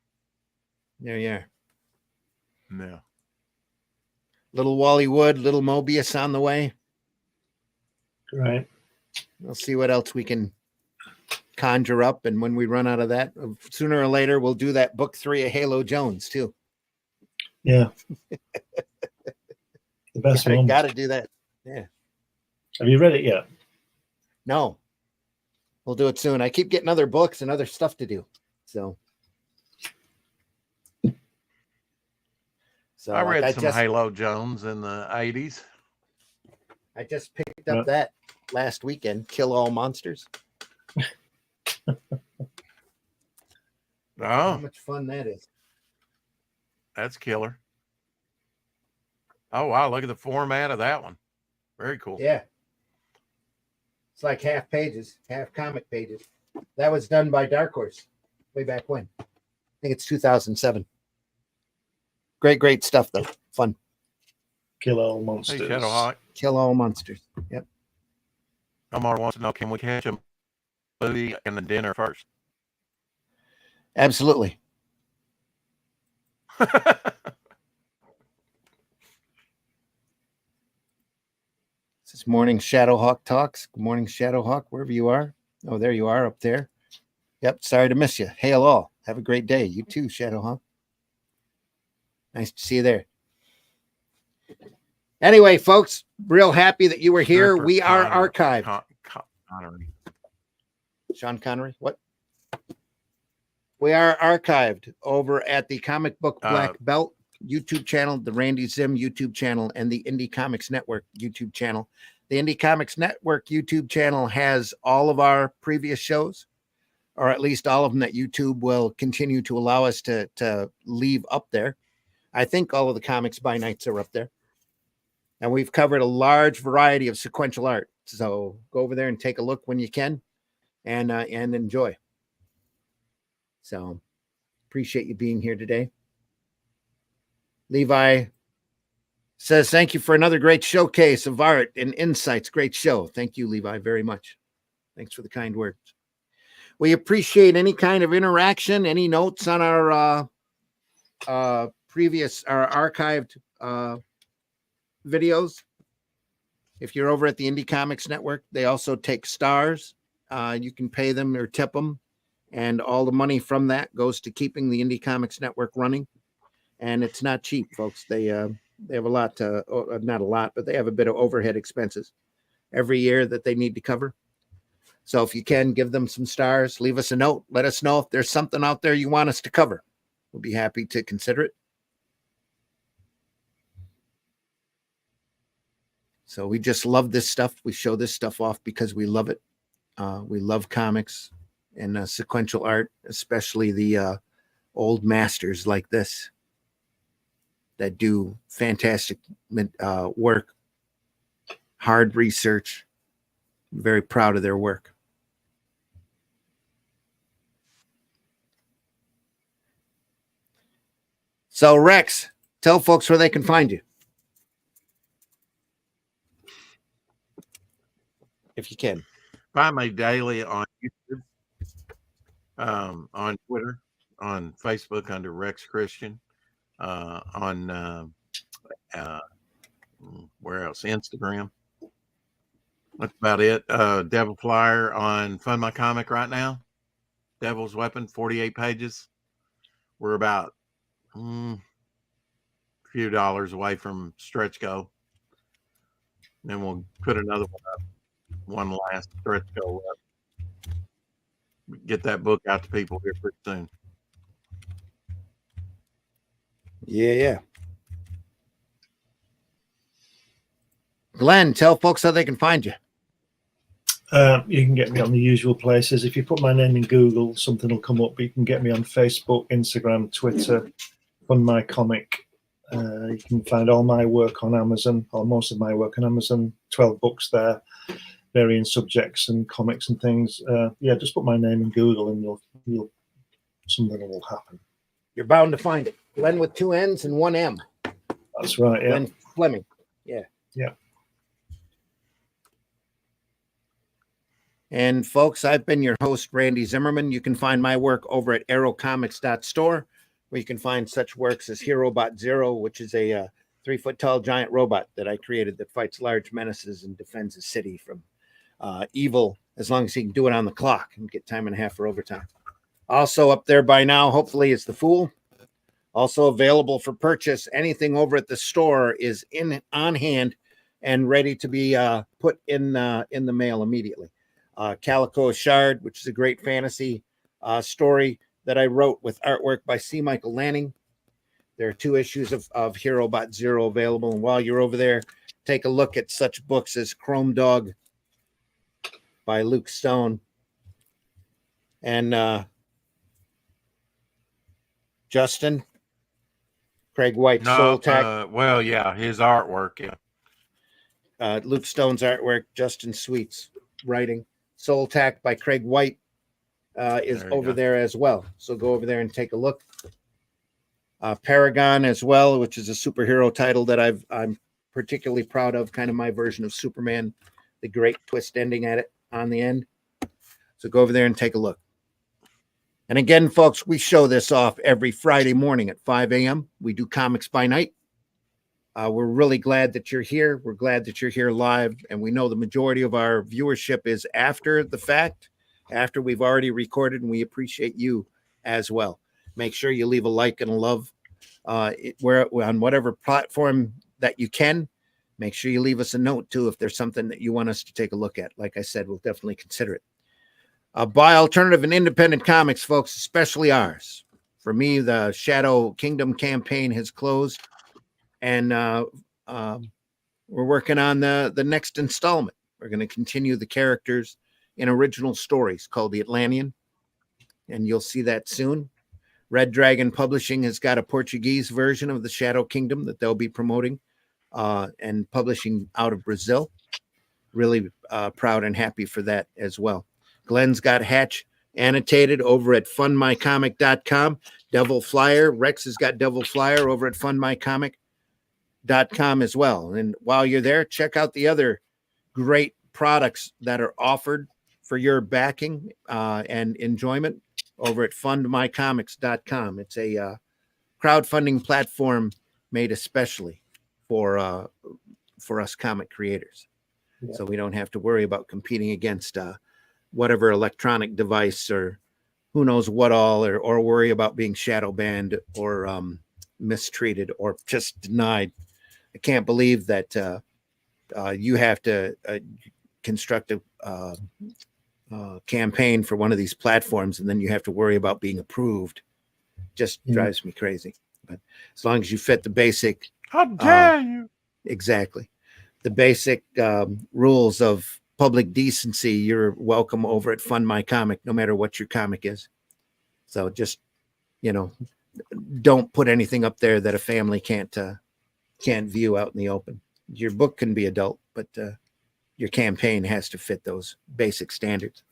There you are. No. Little Wally Wood, little Mobius on the way. Right. We'll see what else we can conjure up. And when we run out of that, sooner or later, we'll do that book 3 of Halo Jones, too. Yeah. The best one. Got to do that. Yeah. Have you read it yet? No. We'll do it soon. I keep getting other books and other stuff to do. So I read some Halo Jones in the 80s. I just picked up that last weekend, Kill All Monsters. How much fun that is. That's killer. Oh, wow. Look at the format of that one. Very cool. Yeah. It's like half comic pages. That was done by Dark Horse way back when. I think it's 2007. Great stuff, though. Fun. Kill All Monsters. Hey, Shadowhawk. Kill All Monsters. Yep. Omar wants to know, can we catch a movie and the dinner first? This morning, Shadowhawk Talks. Good morning, Shadowhawk, wherever you are. Oh, there you are up there. Yep, sorry to miss you. Hail all. Have a great day. You too, Shadowhawk. Nice to see you there. Anyway, folks, real happy that you were here. We are archived. Connery. Sean Connery, what? We are archived over at the Comic Book Black Belt YouTube channel, the Randy Zim YouTube channel, and the Indie Comics Network YouTube channel. The Indie Comics Network YouTube channel has all of our previous shows, or at least all of them that YouTube will continue to allow us to leave up there. I think all of the Comics by Nights are up there. And we've covered a large variety of sequential art. So go over there and take a look when you can and enjoy. So appreciate you being here today. Levi says, thank you for another great showcase of art and insights. Great show. Thank you, Levi, very much. Thanks for the kind words. We appreciate any kind of interaction, any notes on our previous, our archived videos. If you're over at the Indie Comics Network, they also take stars. You can pay them or tip them. And all the money from that goes to keeping the Indie Comics Network running. And it's not cheap, folks. They have a lot, not a lot, but they have a bit of overhead expenses every year that they need to cover. So if you can, give them some stars, leave us a note. Let us know if there's something out there you want us to cover. We'll be happy to consider it. So we just love this stuff. We show this stuff off because we love it. We love comics and sequential art, especially the old masters like this that do fantastic work, hard research. I'm very proud of their work. So Rex, tell folks where they can find you. If you can. Find me daily on YouTube, on Twitter, on Facebook under Rex Christian, on where else? Instagram. That's about it. Devil Flyer on Fund My Comic right now. Devil's Weapon, 48 pages. We're about a few dollars away from stretch goal. Then we'll put another one up. One last stretch goal up. Get that book out to people here pretty soon. Yeah. Glenn, tell folks how they can find you. You can get me on the usual places. If you put my name in Google, something will come up. You can get me on Facebook, Instagram, Twitter, Fund My Comic. You can find all my work on Amazon, or most of my work on Amazon. 12 books there, varying subjects and comics and things. Just put my name in Google and you'll something will happen. You're bound to find it. Glenn with 2 N's and 1 M. That's right. Yeah. Glenn Fleming. Yeah. And folks, I've been your host, Randy Zimmerman. You can find my work over at arrowcomics.store, where you can find such works as Herobot Zero, which is a 3-foot-tall giant robot that I created that fights large menaces and defends a city from evil, as long as he can do it on the clock and get time and a half for overtime. Also up there by now, hopefully, is The Fool. Also available for purchase. Anything over at the store is on hand and ready to be put in the mail immediately. Calico Shard, which is a great fantasy story that I wrote with artwork by C. Michael Lanning. There are 2 issues of Herobot Zero available. And while you're over there, take a look at such books as Chrome Dog by Luke Stone and Justin, Craig White, Soul Tack. His artwork, Luke Stone's artwork, Justin Sweet's writing. Soul Tack by Craig White is over there as well. So go over there and take a look. Paragon as well, which is a superhero title that I'm particularly proud of, kind of my version of Superman, the great twist ending at it on the end. So go over there and take a look. And again, folks, we show this off every Friday morning at 5 a.m. We do Comics by Night. We're really glad that you're here. We're glad that you're here live. And we know the majority of our viewership is after the fact, after we've already recorded, and we appreciate you as well. Make sure you leave a like and a love where on whatever platform that you can. Make sure you leave us a note too if there's something that you want us to take a look at. Like I said, we'll definitely consider it. Buy alternative and independent comics, folks, especially ours. For me, the Shadow Kingdom campaign has closed, and we're working on the next installment. We're going to continue the characters in original stories called The Atlantean, and you'll see that soon. Red Dragon Publishing has got a Portuguese version of the Shadow Kingdom that they'll be promoting and publishing out of Brazil. Really proud and happy for that as well. Glenn's got Hatch annotated over at fundmycomic.com. Devil Flyer. Rex has got Devil Flyer over at fundmycomic.com as well. And while you're there, check out the other great products that are offered for your backing and enjoyment over at fundmycomics.com. It's a crowdfunding platform made especially for us comic creators. Yeah. So we don't have to worry about competing against whatever electronic device or who knows what all, or worry about being shadow banned or mistreated or just denied. I can't believe that you have to construct a campaign for one of these platforms and then you have to worry about being approved. Just drives me crazy. But as long as you fit the basic, how dare you? Exactly. The basic rules of public decency, you're welcome over at Fund My Comic, no matter what your comic is. So just, don't put anything up there that a family can't view out in the open. Your book can be adult, but your campaign has to fit those basic standards.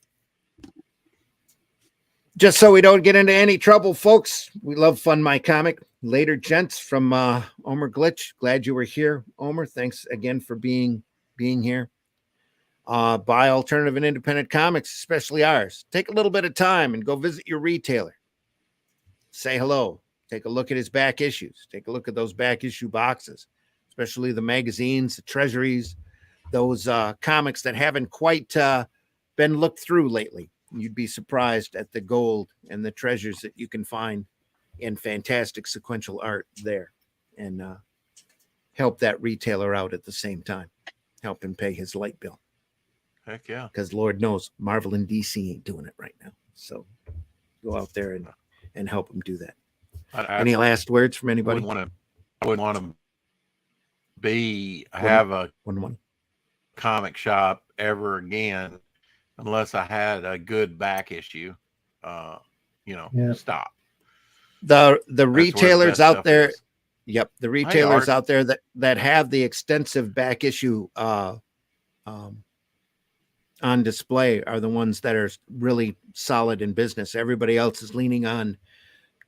Just so we don't get into any trouble, folks, we love Fund My Comic. Later, gents, from Omer Glitch. Glad you were here, Omer. Thanks again for being here. Buy alternative and independent comics, especially ours. Take a little bit of time and go visit your retailer. Say hello. Take a look at his back issues. Take a look at those back issue boxes, especially the magazines, the treasuries, those comics that haven't quite been looked through lately. You'd be surprised at the gold and the treasures that you can find in fantastic sequential art there, and help that retailer out at the same time. Help him pay his light bill. Heck yeah. Because Lord knows Marvel and DC ain't doing it right now. So go out there and help them do that. Any last words from anybody? I wouldn't want to have a comic shop ever again unless I had a good back issue. Stop. The retailers out there. Yep. The retailers out there that have the extensive back issue on display are the ones that are really solid in business. Everybody else is leaning on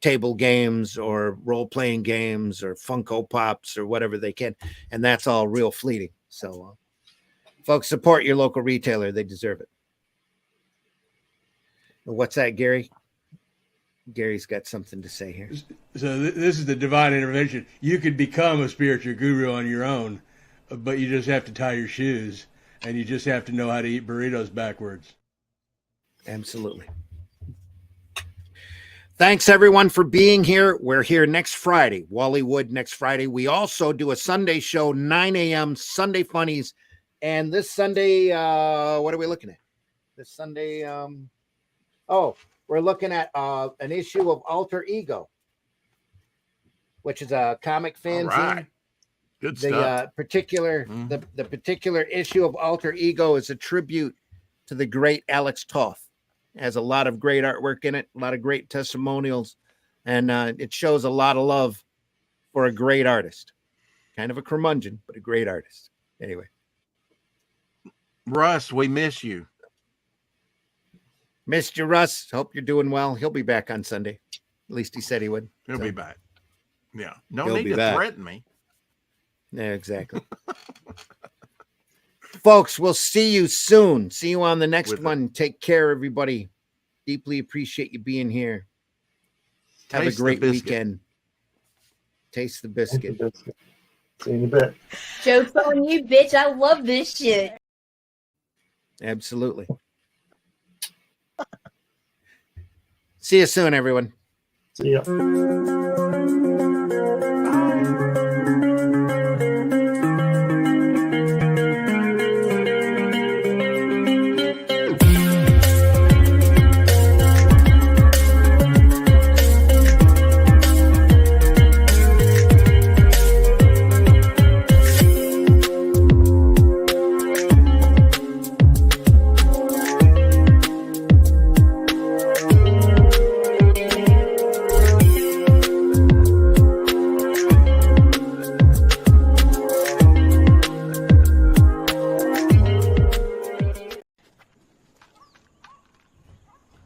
table games or role-playing games or Funko Pops or whatever they can. And that's all real fleeting. So folks, support your local retailer. They deserve it. What's that, Gary? Gary's got something to say here. So this is the divine intervention. You could become a spiritual guru on your own, but you just have to tie your shoes. And you just have to know how to eat burritos backwards. Absolutely. Thanks, everyone, for being here. We're here next Friday, Wallywood next Friday. We also do a Sunday show, 9 a.m., Sunday Funnies. And this Sunday, what are we looking at? This Sunday, we're looking at an issue of Alter Ego, which is a comic fanzine. Right. Good stuff. The particular issue of Alter Ego is a tribute to the great Alex Toth. It has a lot of great artwork in it, a lot of great testimonials, and it shows a lot of love for a great artist. Kind of a curmudgeon, but a great artist. Anyway. Russ, we miss you. Missed you, Russ. Hope you're doing well. He'll be back on Sunday. At least he said he would. He'll be back. Yeah. No need to threaten me. Yeah, exactly. Folks, we'll see you soon. See you on the next one. Take care, everybody. Deeply appreciate you being here. Have a great weekend. Taste the biscuit. See you in a bit. Joke's on you, bitch. I love this shit. Absolutely. See you soon, everyone. See ya.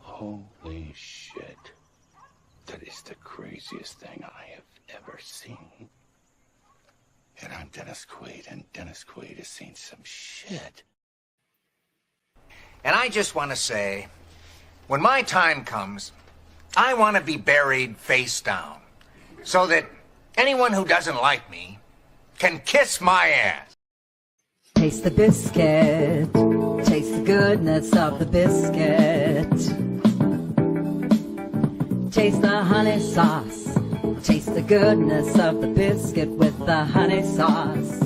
Holy shit. That is the craziest thing I have ever seen. And I'm Dennis Quaid, and Dennis Quaid has seen some shit. And I just want to say, when my time comes, I want to be buried face down, so that anyone who doesn't like me can kiss my ass. Taste the biscuit. Taste the goodness of the biscuit. Taste the honey sauce. Taste the goodness of the biscuit with the honey sauce.